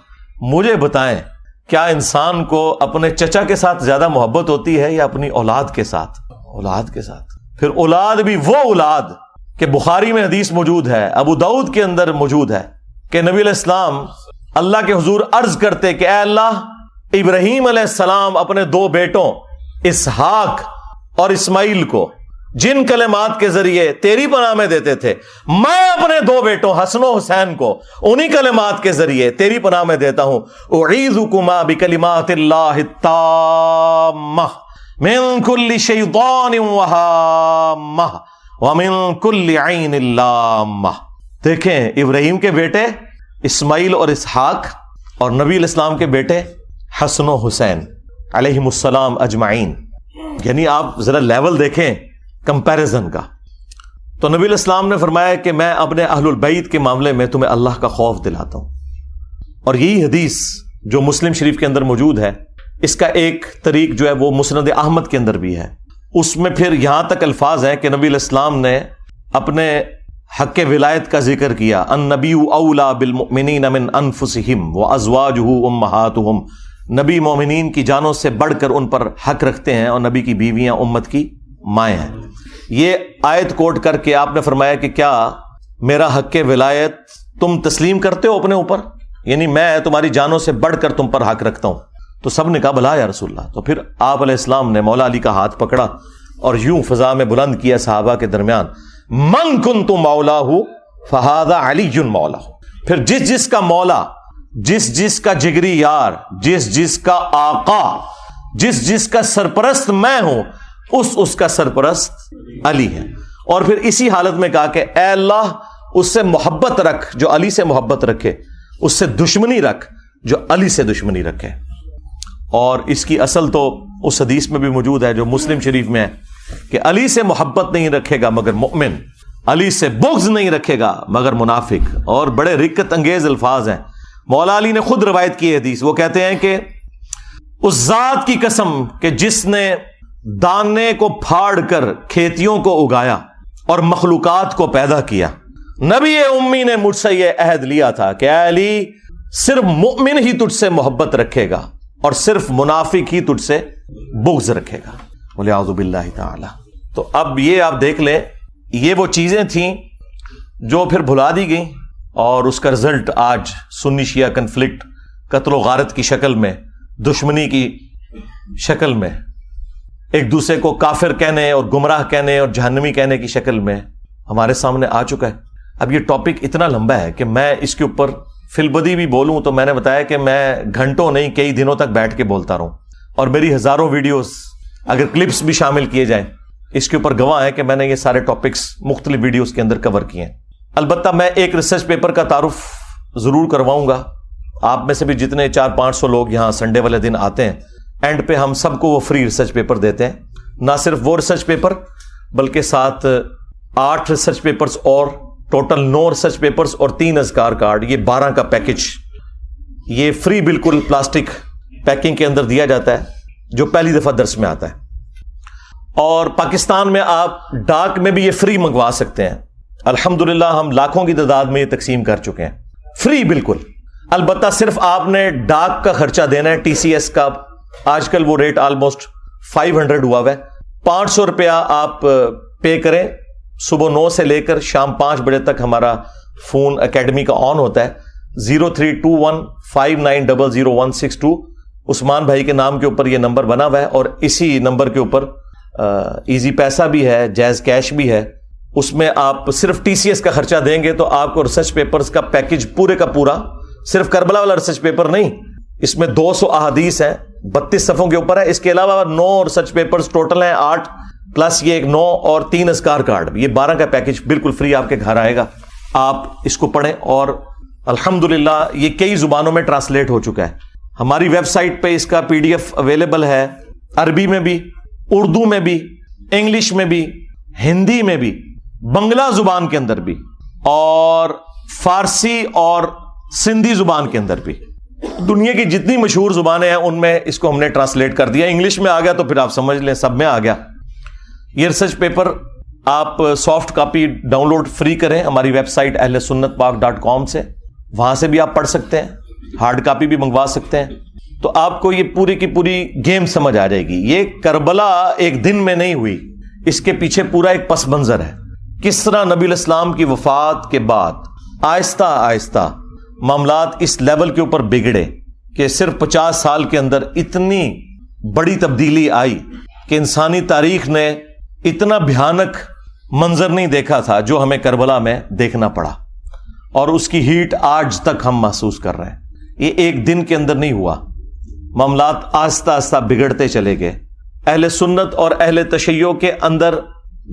مجھے بتائیں کیا انسان کو اپنے چچا کے ساتھ زیادہ محبت ہوتی ہے یا اپنی اولاد کے ساتھ؟ اولاد کے ساتھ، پھر اولاد بھی وہ اولاد کہ بخاری میں حدیث موجود ہے، ابو داؤد کے اندر موجود ہے کہ نبی علیہ السلام اللہ کے حضور عرض کرتے کہ اے اللہ، ابراہیم علیہ السلام اپنے 2 بیٹوں اسحاق اور اسماعیل کو جن کلمات کے ذریعے تیری پناہ میں دیتے تھے، میں اپنے 2 بیٹوں حسن و حسین کو انہی کلمات کے ذریعے تیری پناہ میں دیتا ہوں۔ اعیذکما بکلمات اللہ التامہ من کل شیطان وہامہ ومن کل عین لامہ۔ دیکھیں ابراہیم کے بیٹے اسماعیل اور اسحاق اور نبی علیہ السلام کے بیٹے حسن و حسین علیہم السلام اجمعین، یعنی آپ ذرا لیول دیکھیں کمپیریزن کا۔ تو نبی علیہ السلام نے فرمایا کہ میں اپنے اہل البیت کے معاملے میں تمہیں اللہ کا خوف دلاتا ہوں۔ اور یہی حدیث جو مسلم شریف کے اندر موجود ہے، اس کا ایک طریق جو ہے وہ مسند احمد کے اندر بھی ہے۔ اس میں پھر یہاں تک الفاظ ہیں کہ نبی علیہ السلام نے اپنے حق ولایت کا ذکر کیا، النبی اولا بالمؤمنین من انفسہم وازواجہ امہاتہم، نبی مومنین کی جانوں سے بڑھ کر ان پر حق رکھتے ہیں اور نبی کی بیویاں امت کی مائیں ہیں۔ یہ آیت کوٹ کر کے آپ نے فرمایا کہ کیا میرا حق ولایت تم تسلیم کرتے ہو اپنے اوپر، یعنی میں تمہاری جانوں سے بڑھ کر تم پر حق رکھتا ہوں؟ تو سب نے کہا بلا یا رسول اللہ۔ تو پھر آپ علیہ السلام نے مولا علی کا ہاتھ پکڑا اور یوں فضا میں بلند کیا صحابہ کے درمیان، من کنت مولاہ فہذا علی مولاہ۔ پھر جس جس کا مولا، جس جس کا جگری یار، جس جس کا آقا، جس جس کا سرپرست میں ہوں، اس کا سرپرست علی ہے۔ اور پھر اسی حالت میں کہا کہ اے اللہ اس سے محبت رکھ جو علی سے محبت رکھے، اس سے دشمنی رکھ جو علی سے دشمنی رکھے۔ اور اس کی اصل تو اس حدیث میں بھی موجود ہے جو مسلم شریف میں ہے کہ علی سے محبت نہیں رکھے گا مگر مومن، علی سے بغض نہیں رکھے گا مگر منافق۔ اور بڑے رقت انگیز الفاظ ہیں، مولا علی نے خود روایت کی حدیث، وہ کہتے ہیں کہ اس ذات کی قسم کہ جس نے دانے کو پھاڑ کر کھیتیوں کو اگایا اور مخلوقات کو پیدا کیا، نبی امی نے مجھ سے یہ عہد لیا تھا کہ اے علی صرف مومن ہی تجھ سے محبت رکھے گا اور صرف منافق ہی تجھ سے بغض رکھے گا، وَلِعَوْذُ بِاللَّهِ تَعَالَى۔ تو اب یہ آپ دیکھ لیں، یہ وہ چیزیں تھیں جو پھر بھلا دی گئیں اور اس کا رزلٹ آج سنی شیعہ کنفلکٹ، قتل و غارت کی شکل میں، دشمنی کی شکل میں، ایک دوسرے کو کافر کہنے اور گمراہ کہنے اور جہنمی کہنے کی شکل میں ہمارے سامنے آ چکا ہے۔ اب یہ ٹاپک اتنا لمبا ہے کہ میں اس کے اوپر فی البدی بھی بولوں تو میں نے بتایا کہ میں گھنٹوں نہیں کئی دنوں تک بیٹھ کے بولتا رہوں، اور میری ہزاروں ویڈیوز اگر کلپس بھی شامل کیے جائیں اس کے اوپر گواہ ہے کہ میں نے یہ سارے ٹاپکس مختلف ویڈیوز کے اندر کور کیے ہیں۔ البتہ میں ایک ریسرچ پیپر کا تعارف ضرور کرواؤں گا، آپ میں سے بھی جتنے 400-500 لوگ یہاں سنڈے والے دن آتے ہیں، اینڈ پہ ہم سب کو وہ فری ریسرچ پیپر دیتے ہیں، نہ صرف وہ ریسرچ پیپر بلکہ ساتھ 8 ریسرچ پیپرز اور ٹوٹل 9 ریسرچ پیپرز اور 3 اذکار کارڈ، یہ 12 کا پیکج یہ فری بالکل پلاسٹک پیکنگ کے اندر دیا جاتا ہے جو پہلی دفعہ درس میں آتا ہے۔ اور پاکستان میں آپ ڈاک میں بھی یہ فری منگوا سکتے ہیں، الحمدللہ ہم لاکھوں کی تعداد میں یہ تقسیم کر چکے ہیں، فری بالکل۔ البتہ صرف آپ نے ڈاک کا خرچہ دینا ہے، ٹی سی ایس کا آج کل وہ ریٹ آلموسٹ 500 ہوا ہوا ہے، 500 روپیہ آپ پے کریں، صبح 9 سے لے کر شام 5 بجے تک ہمارا فون اکیڈمی کا آن ہوتا ہے، 032159000162، عثمان بھائی کے نام کے اوپر یہ نمبر بنا ہوا ہے، اور اسی نمبر کے اوپر ایزی پیسہ بھی ہے، جائز کیش بھی ہے۔ اس میں آپ صرف ٹی سی ایس کا خرچہ دیں گے تو آپ کو ریسرچ پیپرز کا پیکج پورے کا پورا، صرف کربلا والا ریسرچ پیپر نہیں، اس میں 200 احادیث ہیں، 32 صفحوں کے اوپر ہے، اس کے علاوہ 9 ریسرچ پیپرز ٹوٹل ہیں 8 پلس یہ ایک 9 اور 3 اذکار کارڈ، یہ 12 کا پیکج بالکل فری آپ کے گھر آئے گا۔ آپ اس کو پڑھیں، اور الحمدللہ یہ کئی زبانوں میں ٹرانسلیٹ ہو چکا ہے۔ ہماری ویب سائٹ پہ اس کا PDF اویلیبل ہے، عربی میں بھی، اردو میں بھی، انگلش میں بھی، ہندی میں بھی، بنگلہ زبان کے اندر بھی، اور فارسی اور سندھی زبان کے اندر بھی۔ دنیا کی جتنی مشہور زبانیں ہیں ان میں اس کو ہم نے ٹرانسلیٹ کر دیا۔ انگلش میں آ گیا تو پھر آپ سمجھ لیں سب میں آ گیا۔ یہ ریسرچ پیپر آپ soft copy download free کریں ہماری ویب سائٹ ahlsunnatpak.com سے، وہاں سے بھی آپ پڑھ سکتے ہیں، ہارڈ کاپی بھی منگوا سکتے ہیں، تو آپ کو یہ پوری کی پوری گیم سمجھ آ جائے گی۔ یہ کربلا ایک دن میں نہیں ہوئی، اس کے پیچھے پورا ایک پس منظر ہے، کس طرح نبی علیہ السلام کی وفات کے بعد آہستہ آہستہ معاملات اس لیول کے اوپر بگڑے کہ صرف 50 سال کے اندر اتنی بڑی تبدیلی آئی کہ انسانی تاریخ نے اتنا بھیانک منظر نہیں دیکھا تھا جو ہمیں کربلا میں دیکھنا پڑا، اور اس کی ہیٹ آج تک ہم محسوس کر رہے ہیں۔ یہ ایک دن کے اندر نہیں ہوا، معاملات آہستہ آہستہ بگڑتے چلے گئے۔ اہل سنت اور اہل تشیع کے اندر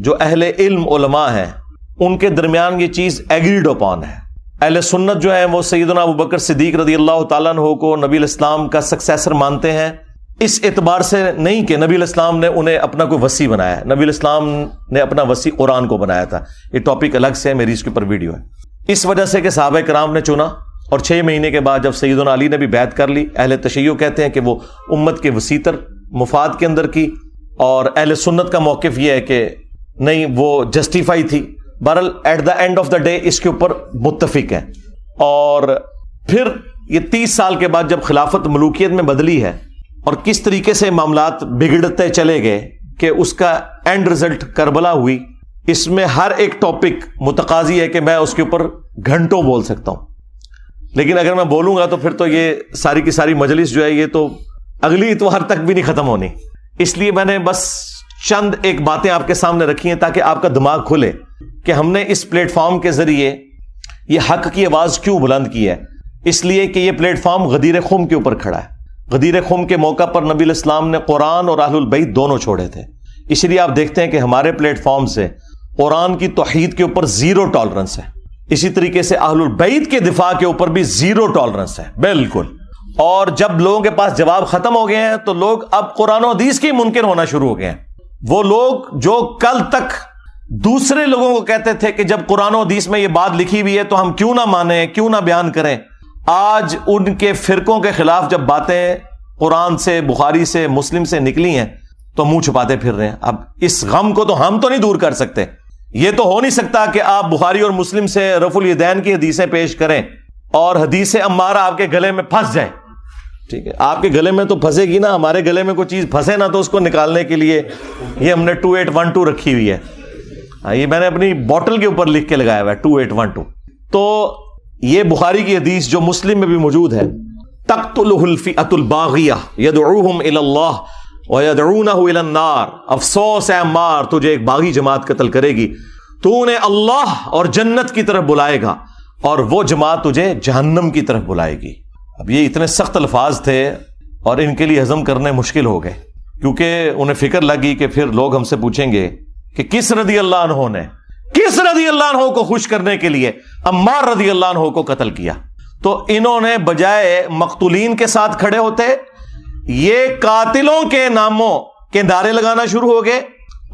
جو اہل علم علماء ہیں ان کے درمیان یہ چیز ایگریڈ اپون ہے۔ اہل سنت جو ہیں وہ سیدنا ابوبکر صدیق رضی اللہ تعالیٰ عنہ کو نبی علیہ السلام کا سکسیسر مانتے ہیں، اس اعتبار سے نہیں کہ نبی علیہ السلام نے انہیں اپنا کوئی وصی بنایا ہے، نبی علیہ السلام نے اپنا وصی قرآن کو بنایا تھا، یہ ٹاپک الگ سے ہے، میری اس کے اوپر ویڈیو ہے۔ اس وجہ سے کہ صحابہ کرام نے چنا، اور 6 مہینے کے بعد جب سیدنا علی نے بھی بیعت کر لی، اہل تشیع کہتے ہیں کہ وہ امت کے وسیع تر مفاد کے اندر کی، اور اہل سنت کا موقف یہ ہے کہ نہیں وہ جسٹیفائی تھی. بہرحال at the end of the day اس کے اوپر متفق ہیں. اور پھر یہ 30 سال کے بعد جب خلافت ملوکیت میں بدلی ہے اور کس طریقے سے معاملات بگڑتے چلے گئے کہ اس کا اینڈ رزلٹ کربلا ہوئی، اس میں ہر ایک ٹاپک متقاضی ہے کہ میں اس کے اوپر گھنٹوں بول سکتا ہوں. لیکن اگر میں بولوں گا تو پھر تو یہ ساری کی ساری مجلس جو ہے یہ تو اگلی اتوار تک بھی نہیں ختم ہونی. اس لیے میں نے بس چند ایک باتیں آپ کے سامنے رکھی ہیں تاکہ آپ کا دماغ کھلے کہ ہم نے اس پلیٹ فارم کے ذریعے یہ حق کی آواز کیوں بلند کی ہے. اس لیے کہ یہ پلیٹ فارم غدیر خم کے اوپر کھڑا ہے. غدیر خم کے موقع پر نبی علیہ السلام نے قرآن اور اہل البیت دونوں چھوڑے تھے. اسی لیے آپ دیکھتے ہیں کہ ہمارے پلیٹ فارم سے قرآن کی توحید کے اوپر زیرو ٹالرنس ہے. اسی طریقے سے اہل البیت کے دفاع کے اوپر بھی زیرو ٹالرنس ہے بالکل. اور جب لوگوں کے پاس جواب ختم ہو گئے ہیں تو لوگ اب قرآن و حدیث کے منکر ہونا شروع ہو گئے ہیں. وہ لوگ جو کل تک دوسرے لوگوں کو کہتے تھے کہ جب قرآن و حدیث میں یہ بات لکھی ہوئی ہے تو ہم کیوں نہ مانیں، کیوں نہ بیان کریں، آج ان کے فرقوں کے خلاف جب باتیں قرآن سے، بخاری سے، مسلم سے نکلی ہیں تو منہ چھپاتے پھر رہے ہیں. اب اس غم کو تو ہم تو نہیں دور کر سکتے. یہ تو ہو نہیں سکتا کہ آپ بخاری اور مسلم سے رفع الیدین کی حدیثیں پیش کریں اور حدیث امارہ آپ کے گلے میں پھنس جائے. ٹھیک ہے، آپ کے گلے میں تو پھنسے گی نا، ہمارے گلے میں کوئی چیز پھنسے نا تو اس کو نکالنے کے لیے یہ ہم نے 2812 رکھی ہوئی ہے. یہ میں نے اپنی بوٹل کے اوپر لکھ کے لگایا ہوا ہے 2812. تو یہ بخاری کی حدیث جو مسلم میں بھی موجود ہے، تقتلہ الفئۃ الباغیہ یدعوہم الی اللہ ویدعونہ الی النار. افسوس ہے عمار، تجھے ایک باغی جماعت قتل کرے گی، تو انہیں اللہ اور جنت کی طرف بلائے گا اور وہ جماعت تجھے جہنم کی طرف بلائے گی. اب یہ اتنے سخت الفاظ تھے اور ان کے لیے ہضم کرنے مشکل ہو گئے، کیونکہ انہیں فکر لگی کہ پھر لوگ ہم سے پوچھیں گے کہ کس رضی اللہ عنہ نے، کس رضی اللہ عنہ کو خوش کرنے کے لیے عمار رضی اللہ عنہ کو قتل کیا. تو انہوں نے بجائے مقتولین کے ساتھ کھڑے ہوتے یہ قاتلوں کے ناموں کے نعرے لگانا شروع ہو گئے،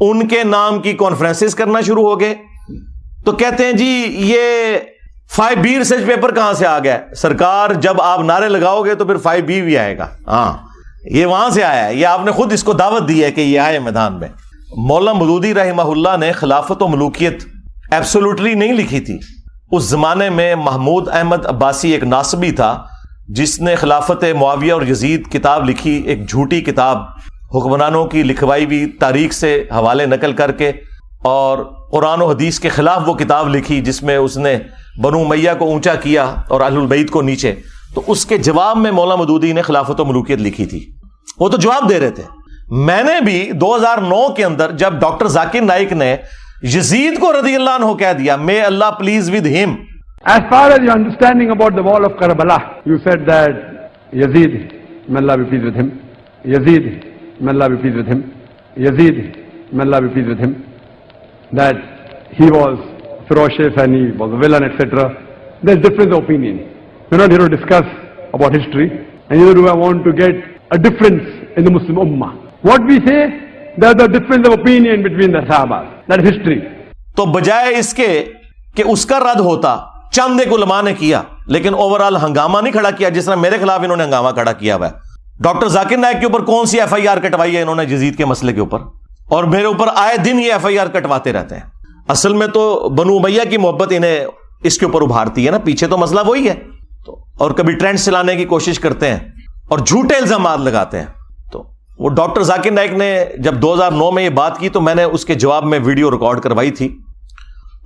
ان کے نام کی کانفرنسز کرنا شروع ہو گئے. تو کہتے ہیں جی یہ 5B ریسرچ پیپر کہاں سے آ گیا؟ سرکار جب آپ نعرے لگاؤ گے تو پھر 5B بھی آئے گا. ہاں یہ وہاں سے آیا ہے، یہ آپ نے خود اس کو دعوت دی ہے کہ یہ آئے میدان میں. مولانا مودودی رحمہ اللہ نے خلافت و ملوکیت ایبسولوٹلی نہیں لکھی تھی. اس زمانے میں محمود احمد عباسی ایک ناصبی تھا جس نے خلافت معاویہ اور یزید کتاب لکھی، ایک جھوٹی کتاب حکمرانوں کی لکھوائی ہوئی تاریخ سے حوالے نقل کر کے، اور قرآن و حدیث کے خلاف وہ کتاب لکھی جس میں اس نے بنو امیہ کو اونچا کیا اور اہل البیت کو نیچے. تو اس کے جواب میں مولانا مودودی نے خلافت و ملوکیت لکھی تھی. وہ تو جواب دے رہے تھے. میں نے بھی 2009 کے اندر جب ڈاکٹر ذاکر نائک نے یزید کو رضی اللہ عنہ کہہ دیا، may Allah please with him. As far as your understanding about the wall of Karbala, you said that Yazid, may Allah be pleased with him, Yazid, may Allah be pleased with him, Yazid, may Allah be pleased with him, that he was ferocious and he was a villain, etc. There's difference of opinion. We're not here to discuss about history, and neither do I want to get a difference in the Muslim Ummah. What we say, there's a difference of opinion between the Sahaba. That is history. تو بجائے اس کے کہ اس کا رد ہوتا، چند ایک علماء نے کیا، لیکن اوورال ہنگامہ نہیں کھڑا کیا جس طرح میرے خلاف انہوں نے ہنگامہ کھڑا کیا ہوا ہے. ڈاکٹر ذاکر نائک کے اوپر کون سی FIR کٹوائی ہے انہوں نے یزید کے مسئلے کے اوپر، اور میرے اوپر آئے دن یہ FIR کٹواتے رہتے ہیں. اصل میں تو بنو امیہ کی محبت انہیں اس کے اوپر ابھارتی ہے نا، پیچھے تو مسئلہ وہی ہے. اور کبھی ٹرینڈ چلانے کی کوشش کرتے ہیں اور جھوٹے الزامات لگاتے ہیں. تو وہ ڈاکٹر ذاکر نائک نے جب 2009 میں یہ بات کی تو میں نے اس کے جواب میں ویڈیو ریکارڈ کروائی تھی،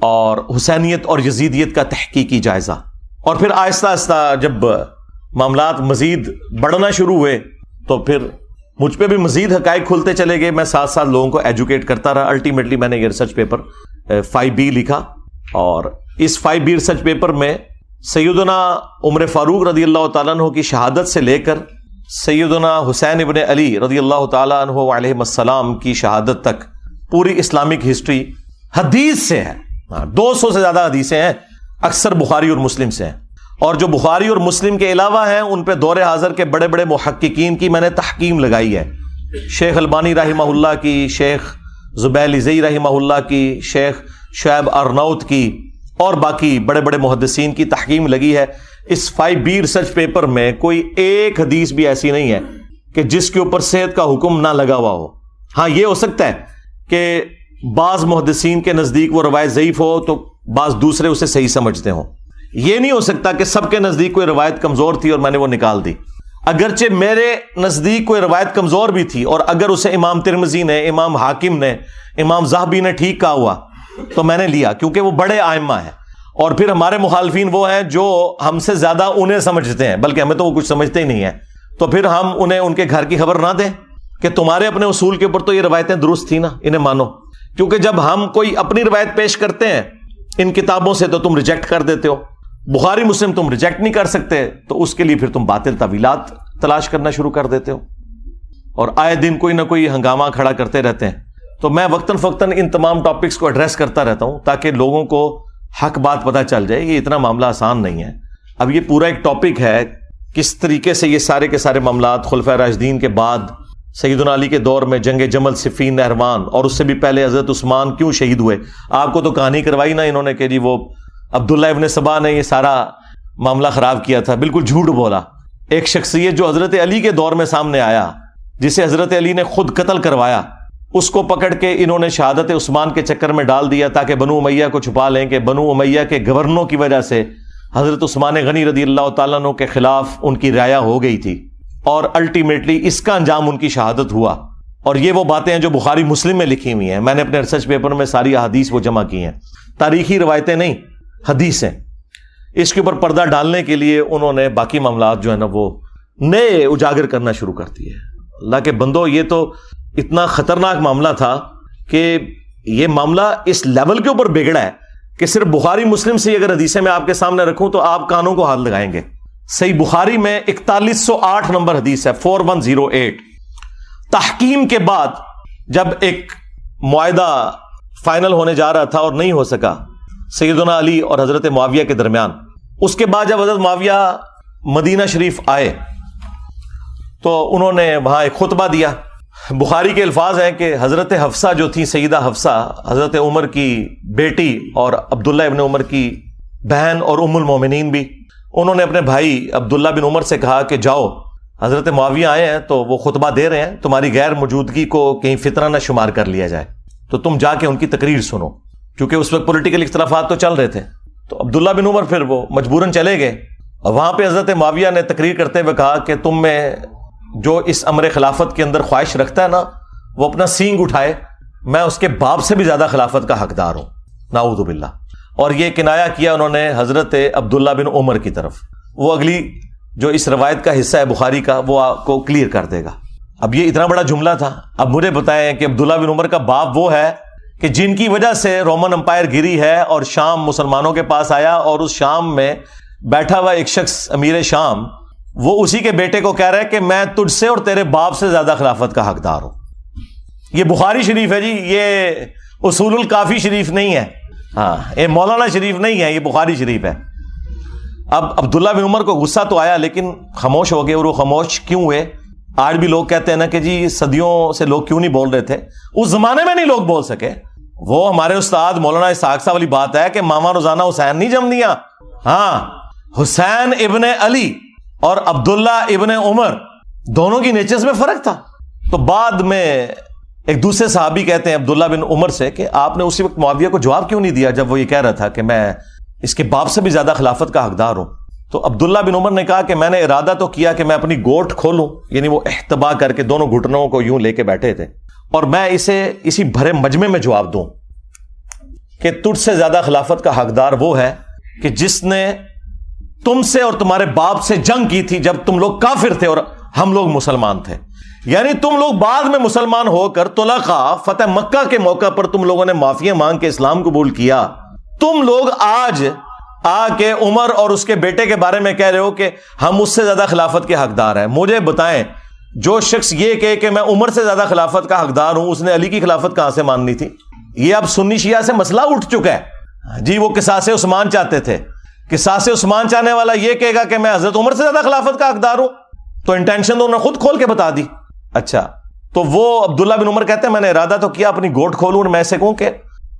اور حسینیت اور یزیدیت کا تحقیقی جائزہ. اور پھر آہستہ آہستہ جب معاملات مزید بڑھنا شروع ہوئے تو پھر مجھ پہ بھی مزید حقائق کھلتے چلے گئے. میں ساتھ ساتھ لوگوں کو ایجوکیٹ کرتا رہا. الٹیمیٹلی میں نے یہ ریسرچ پیپر 5B لکھا، اور اس 5B ریسرچ پیپر میں سیدنا عمر فاروق رضی اللہ تعالیٰ عنہ کی شہادت سے لے کر سیدنا حسین ابن علی رضی اللہ تعالیٰ عنہ علیہ السلام کی شہادت تک پوری اسلامک ہسٹری حدیث سے ہے. 200 سے زیادہ حدیثیں ہیں، اکثر بخاری اور مسلم سے ہیں. اور جو بخاری اور مسلم کے علاوہ ہیں ان پہ دور حاضر کے بڑے بڑے محققین کی میں نے تحکیم لگائی ہے. شیخ البانی رحمہ اللہ کی، شیخ زبیل زئی رحمہ اللہ کی، شیخ شعیب ارناؤت کی، اور باقی بڑے بڑے محدثین کی تحکیم لگی ہے. اس 5B ریسرچ پیپر میں کوئی ایک حدیث بھی ایسی نہیں ہے کہ جس کے اوپر صحت کا حکم نہ لگا ہوا ہو. ہاں یہ ہو سکتا ہے کہ بعض محدثین کے نزدیک وہ روایت ضعیف ہو تو بعض دوسرے اسے صحیح سمجھتے ہوں. یہ نہیں ہو سکتا کہ سب کے نزدیک کوئی روایت کمزور تھی اور میں نے وہ نکال دی. اگرچہ میرے نزدیک کوئی روایت کمزور بھی تھی اور اگر اسے امام ترمذی نے، امام حاکم نے، امام ذہبی نے ٹھیک کہا ہوا تو میں نے لیا، کیونکہ وہ بڑے ائمہ ہیں. اور پھر ہمارے مخالفین وہ ہیں جو ہم سے زیادہ انہیں سمجھتے ہیں، بلکہ ہمیں تو وہ کچھ سمجھتے ہی نہیں ہیں. تو پھر ہم انہیں ان کے گھر کی خبر نہ دیں کہ تمہارے اپنے اصول کے اوپر تو یہ روایتیں درست تھی نا، انہیں مانو. کیونکہ جب ہم کوئی اپنی روایت پیش کرتے ہیں ان کتابوں سے تو تم ریجیکٹ کر دیتے ہو. بخاری مسلم تم ریجیکٹ نہیں کر سکتے تو اس کے لیے پھر تم باطل تعویلات تلاش کرنا شروع کر دیتے ہو اور آئے دن کوئی نہ کوئی ہنگامہ کھڑا کرتے رہتے ہیں. تو میں وقتاً فوقتاً ان تمام ٹاپکس کو ایڈریس کرتا رہتا ہوں تاکہ لوگوں کو حق بات پتہ چل جائے. یہ اتنا معاملہ آسان نہیں ہے. اب یہ پورا ایک ٹاپک ہے کس طریقے سے یہ سارے کے سارے معاملات خلفائے راشدین کے بعد سیدنا علی کے دور میں جنگ جمل، صفین، نہروان اور اس سے بھی پہلے حضرت عثمان کیوں شہید ہوئے. آپ کو تو کہانی کروائی نا انہوں نے کہ جی وہ عبداللہ ابن سبا نے یہ سارا معاملہ خراب کیا تھا. بالکل جھوٹ بولا. ایک شخصیت جو حضرت علی کے دور میں سامنے آیا، جسے حضرت علی نے خود قتل کروایا، اس کو پکڑ کے انہوں نے شہادت عثمان کے چکر میں ڈال دیا تاکہ بنو امیہ کو چھپا لیں کہ بنو امیہ کے گورنروں کی وجہ سے حضرت عثمان غنی رضی اللہ تعالیٰ عنہ کے خلاف ان کی رعایا ہو گئی تھی اور الٹیمیٹلی اس کا انجام ان کی شہادت ہوا. اور یہ وہ باتیں ہیں جو بخاری مسلم میں لکھی ہوئی ہیں. میں نے اپنے ریسرچ پیپر میں ساری احادیث وہ جمع کی ہیں، تاریخی روایتیں نہیں، حدیثیں. اس کے اوپر پردہ ڈالنے کے لیے انہوں نے باقی معاملات جو ہے نا وہ نئے اجاگر کرنا شروع کر دیے. اللہ کے بندو، یہ تو اتنا خطرناک معاملہ تھا کہ یہ معاملہ اس لیول کے اوپر بگڑا ہے کہ صرف بخاری مسلم سے اگر حدیثیں میں آپ کے سامنے رکھوں تو آپ کانوں کو ہاتھ لگائیں گے. صحیح بخاری میں 4108 نمبر حدیث ہے، 4108. تحکیم کے بعد جب ایک معاہدہ فائنل ہونے جا رہا تھا اور نہیں ہو سکا سیدنا علی اور حضرت معاویہ کے درمیان، اس کے بعد جب حضرت معاویہ مدینہ شریف آئے تو انہوں نے وہاں ایک خطبہ دیا. بخاری کے الفاظ ہیں کہ حضرت حفصہ جو تھی، سیدہ حفصہ، حضرت عمر کی بیٹی اور عبداللہ ابن عمر کی بہن اور ام المومنین بھی، انہوں نے اپنے بھائی عبداللہ بن عمر سے کہا کہ جاؤ، حضرت معاویہ آئے ہیں تو وہ خطبہ دے رہے ہیں، تمہاری غیر موجودگی کو کہیں فتنہ نہ شمار کر لیا جائے، تو تم جا کے ان کی تقریر سنو. کیونکہ اس وقت پولیٹیکل اختلافات تو چل رہے تھے. تو عبداللہ بن عمر پھر وہ مجبوراً چلے گئے اور وہاں پہ حضرت معاویہ نے تقریر کرتے ہوئے کہا کہ تم میں جو اس امر خلافت کے اندر خواہش رکھتا ہے نا، وہ اپنا سینگ اٹھائے، میں اس کے باپ سے بھی زیادہ خلافت کا حقدار ہوں، نعوذ باللہ. اور یہ کنایا کیا انہوں نے حضرت عبداللہ بن عمر کی طرف. وہ اگلی جو اس روایت کا حصہ ہے بخاری کا وہ آپ کو کلیئر کر دے گا. اب یہ اتنا بڑا جملہ تھا. اب مجھے بتائیں کہ عبداللہ بن عمر کا باپ وہ ہے کہ جن کی وجہ سے رومن امپائر گری ہے اور شام مسلمانوں کے پاس آیا، اور اس شام میں بیٹھا ہوا ایک شخص امیر شام، وہ اسی کے بیٹے کو کہہ رہا ہے کہ میں تجھ سے اور تیرے باپ سے زیادہ خلافت کا حقدار ہوں. یہ بخاری شریف ہے جی، یہ اصول الکافی شریف نہیں ہے، ہاں یہ مولانا شریف نہیں ہے، یہ بخاری شریف ہے. اب عبداللہ بن عمر کو غصہ تو آیا لیکن خاموش ہو گئے. اور وہ خاموش کیوں ہوئے؟ آج بھی لوگ کہتے ہیں نا کہ جی صدیوں سے لوگ کیوں نہیں بول رہے تھے، اس زمانے میں نہیں لوگ بول سکے. وہ ہمارے استاد مولانا اسحاق صاحب والی بات ہے کہ ماما روزانہ حسین نہیں جم دیا. ہاں، حسین ابن علی اور عبداللہ ابن عمر دونوں کی نیچرز میں فرق تھا. تو بعد میں ایک دوسرے صحابی کہتے ہیں عبداللہ بن عمر سے کہ آپ نے اسی وقت معاویہ کو جواب کیوں نہیں دیا جب وہ یہ کہہ رہا تھا کہ میں اس کے باپ سے بھی زیادہ خلافت کا حقدار ہوں. تو عبداللہ بن عمر نے کہا کہ میں نے ارادہ تو کیا کہ میں اپنی گوٹ کھولوں، یعنی وہ احتبا کر کے دونوں گھٹنوں کو یوں لے کے بیٹھے تھے، اور میں اسے اسی بھرے مجمع میں جواب دوں کہ تجھ سے زیادہ خلافت کا حقدار وہ ہے کہ جس نے تم سے اور تمہارے باپ سے جنگ کی تھی جب تم لوگ کافر تھے اور ہم لوگ مسلمان تھے. یعنی تم لوگ بعد میں مسلمان ہو کر طلقاء فتح مکہ کے موقع پر تم لوگوں نے معافیاں مانگ کے اسلام قبول کیا. تم لوگ آج آ کے عمر اور اس کے بیٹے کے بارے میں کہہ رہے ہو کہ ہم اس سے زیادہ خلافت کے حقدار ہیں. مجھے بتائیں، جو شخص یہ کہے کہ میں عمر سے زیادہ خلافت کا حقدار ہوں، اس نے علی کی خلافت کہاں سے ماننی تھی؟ یہ اب سنی شیعہ سے مسئلہ اٹھ چکا ہے جی. وہ قصاص عثمان چاہتے تھے، قصاص عثمان چاہنے والا یہ کہے گا کہ میں حضرت عمر سے زیادہ خلافت کا حقدار ہوں، تو انٹینشن تو انہوں نے خود کھول کے بتا دی. اچھا، تو وہ عبداللہ بن عمر کہتے ہیں میں نے ارادہ تو کیا اپنی گوٹ کھولوں اور میں ایسے کہوں کہ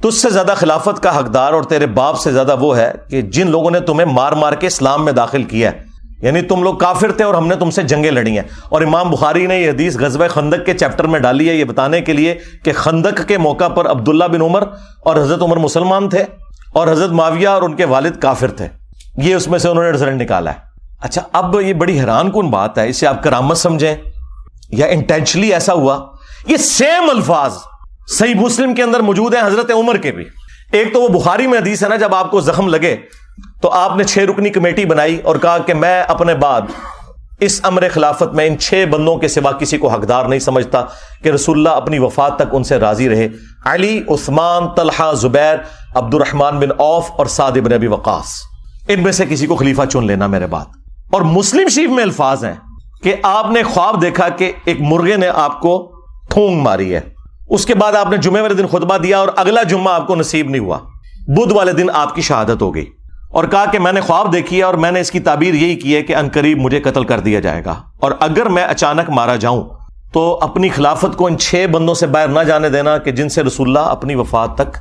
تجھ سے زیادہ خلافت کا حقدار اور تیرے باپ سے زیادہ وہ ہے کہ جن لوگوں نے تمہیں مار مار کے اسلام میں داخل کیا ہے. یعنی تم لوگ کافر تھے اور ہم نے تم سے جنگیں لڑی ہیں. اور امام بخاری نے یہ حدیث غزوہ خندق کے چیپٹر میں ڈالی ہے یہ بتانے کے لیے کہ خندق کے موقع پر عبداللہ بن عمر اور حضرت عمر مسلمان تھے اور حضرت معاویہ اور ان کے والد کافر تھے. یہ اس میں سے انہوں نے رزلٹ نکالا ہے. اچھا اب یہ بڑی حیران کن بات ہے, اسے آپ کرامت سمجھیں یا انٹینشنلی ایسا ہوا. یہ سیم الفاظ صحیح مسلم کے اندر موجود ہیں حضرت عمر کے بھی. ایک تو وہ بخاری میں حدیث ہے نا, جب آپ کو زخم لگے تو آپ نے 6 رکنی کمیٹی بنائی اور کہا کہ میں اپنے بعد اس امر خلافت میں ان 6 بندوں کے سوا کسی کو حقدار نہیں سمجھتا کہ رسول اللہ اپنی وفات تک ان سے راضی رہے. علی, عثمان, طلحہ, زبیر, عبد الرحمن بن عوف اور سعد بن ابی وقاص, ان میں سے کسی کو خلیفہ چن لینا میرے بعد. اور مسلم شریف میں الفاظ ہیں کہ آپ نے خواب دیکھا کہ ایک مرغے نے آپ کو ٹھونگ ماری ہے. اس کے بعد آپ نے جمعے والے دن خطبہ دیا اور اگلا جمعہ آپ کو نصیب نہیں ہوا. بدھ والے دن آپ کی شہادت ہو گئی اور کہا کہ میں نے خواب دیکھی ہے اور میں نے اس کی تعبیر یہی کی ہے کہ عنقریب مجھے قتل کر دیا جائے گا, اور اگر میں اچانک مارا جاؤں تو اپنی خلافت کو ان 6 بندوں سے باہر نہ جانے دینا کہ جن سے رسول اللہ اپنی وفات تک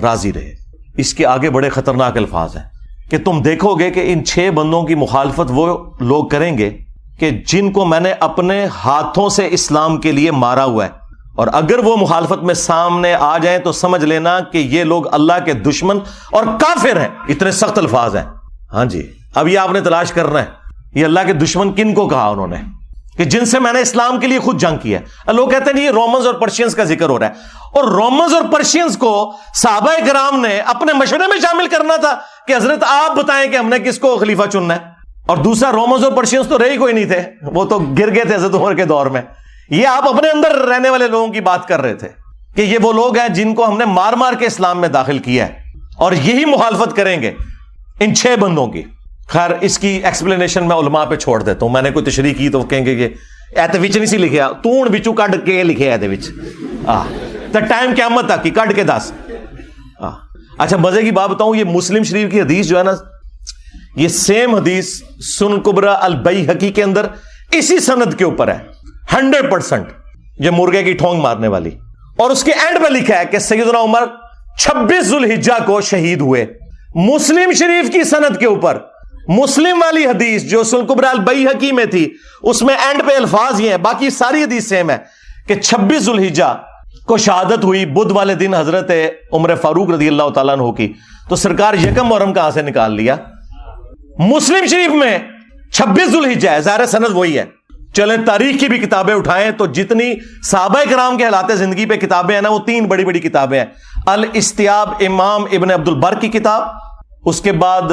راضی رہے. اس کے آگے بڑے خطرناک الفاظ ہیں کہ تم دیکھو گے کہ ان 6 بندوں کی مخالفت وہ لوگ کریں گے کہ جن کو میں نے اپنے ہاتھوں سے اسلام کے لیے مارا ہوا ہے, اور اگر وہ مخالفت میں سامنے آ جائیں تو سمجھ لینا کہ یہ لوگ اللہ کے دشمن اور کافر ہیں. اتنے سخت الفاظ ہیں. ہاں جی, اب یہ آپ نے تلاش کرنا ہے یہ اللہ کے دشمن کن کو کہا انہوں نے کہ جن سے میں نے اسلام کے لیے خود جنگ کی ہے. لوگ کہتے ہیں یہ رومنز اور پرشینز کا ذکر ہو رہا ہے, اور رومنز اور پرشینز کو صحابہ کرام نے اپنے مشورے میں شامل کرنا تھا کہ حضرت آپ بتائیں کہ ہم نے کس کو خلیفہ چننا ہے. اور دوسرا رومنز اور پرشینز تو رہی کوئی نہیں تھے, وہ تو گر گئے تھے حضرت عمر کے دور میں. یہ آپ اپنے اندر رہنے والے لوگوں کی بات کر رہے تھے کہ یہ وہ لوگ ہیں جن کو ہم نے مار مار کے اسلام میں داخل کیا ہے, اور یہی مخالفت کریں گے ان 6 بندوں کی. خیر اس کی ایکسپلینیشن میں علماء پہ چھوڑ دیتا ہوں. میں نے کوئی تشریح کی تو وہ کہیں گے کہ ایتے وچ نہیں سی لکھیا, تون بچو کڈ کے لکھے ایتے وچ تے ٹائم قیامت تک کی کڈ کے دس. اچھا مزے کی بات بتاؤں, یہ مسلم شریف کی حدیث جو ہے نا, یہ سیم حدیث سنن کبریٰ البیہقی کے اندر اسی سند کے اوپر ہے 100%, یہ مرغے کی ٹھونگ مارنے والی. اور اس کے اینڈ پہ لکھا ہے کہ سیدنا عمر 26 ذوالحجہ کو شہید ہوئے. مسلم شریف کی سند کے اوپر مسلم والی حدیث جو سنن کبریٰ البیہقی میں تھی, اس میں اینڈ پہ الفاظ یہ ہیں, باقی ساری حدیث سیم ہے کہ 26 ذوالحجہ کو شہادت ہوئی بدھ والے دن حضرت عمر فاروق رضی اللہ تعالیٰ عنہ کی. تو سرکار یکم محرم کہاں سے نکال لیا؟ مسلم شریف میں 26 ذوالحجہ ہے, ظاہر سند وہی ہے. چلیں تاریخ کی بھی کتابیں اٹھائیں تو جتنی صحابہ کرام کے حالات زندگی پہ کتابیں ہیں نا, وہ 3 بڑی بڑی کتابیں ہیں. الاستیاب امام ابن عبد البر کی کتاب, اس کے بعد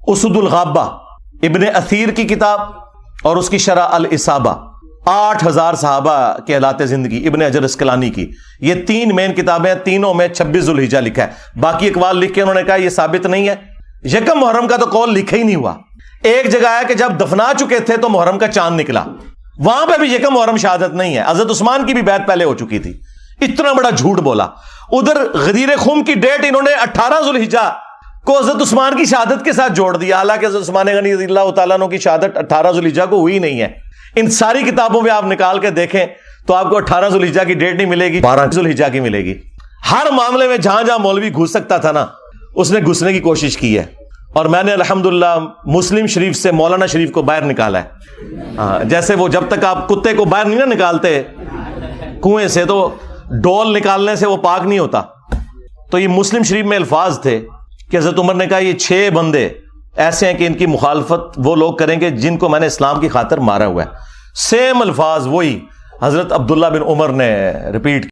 اسد الغابہ ابن اثیر کی کتاب, اور اس کی شرح الاصابہ 8000 صحابہ کے حالات زندگی ابن حجر اسقلانی کی. یہ 3 مین کتابیں, تینوں میں 26 ذوالحجہ لکھا ہے. باقی اقوال لکھ کے انہوں نے کہا یہ ثابت نہیں ہے. یکم محرم کا تو قول لکھا ہی نہیں ہوا. ایک جگہ ہے کہ جب دفنا چکے تھے تو محرم کا چاند نکلا, وہاں پہ بھی یکم محرم شہادت نہیں ہے. حضرت عثمان کی بھی بیعت پہلے ہو چکی تھی. اتنا بڑا جھوٹ بولا. ادھر غدیر خم کی ڈیٹ انہوں نے 18 ذوالحجہ کو حضرت عثمان کی شہادت کے ساتھ جوڑ دیا, حالانکہ حضرت عثمان غنی رضی اللہ تعالیٰ عنہ کی شہادت 18 ذوالحجہ کو ہوئی نہیں ہے. ان ساری کتابوں میں آپ نکال کے دیکھیں تو آپ کو 18 ذوالحجہ کی ڈیٹ نہیں ملے گی, 12 ذوالحجہ کی ملے گی. ہر معاملے میں جہاں جہاں مولوی گھس سکتا تھا نا, اس نے گھسنے کی کوشش کی ہے. اور میں نے الحمدللہ مسلم شریف سے مولانا شریف کو باہر نکالا ہے. جیسے وہ جب تک آپ کتے کو باہر نہیں نا نکالتے کنویں سے, تو ڈول نکالنے سے وہ پاک نہیں ہوتا. تو یہ مسلم شریف میں الفاظ تھے کہ حضرت عمر نے کہا یہ 6 بندے ایسے ہیں کہ ان کی مخالفت وہ لوگ کریں گے جن کو میں نے اسلام کی خاطر مارا ہوا ہے. سیم الفاظ وہی حضرت عبداللہ بن عمر نے ریپیٹ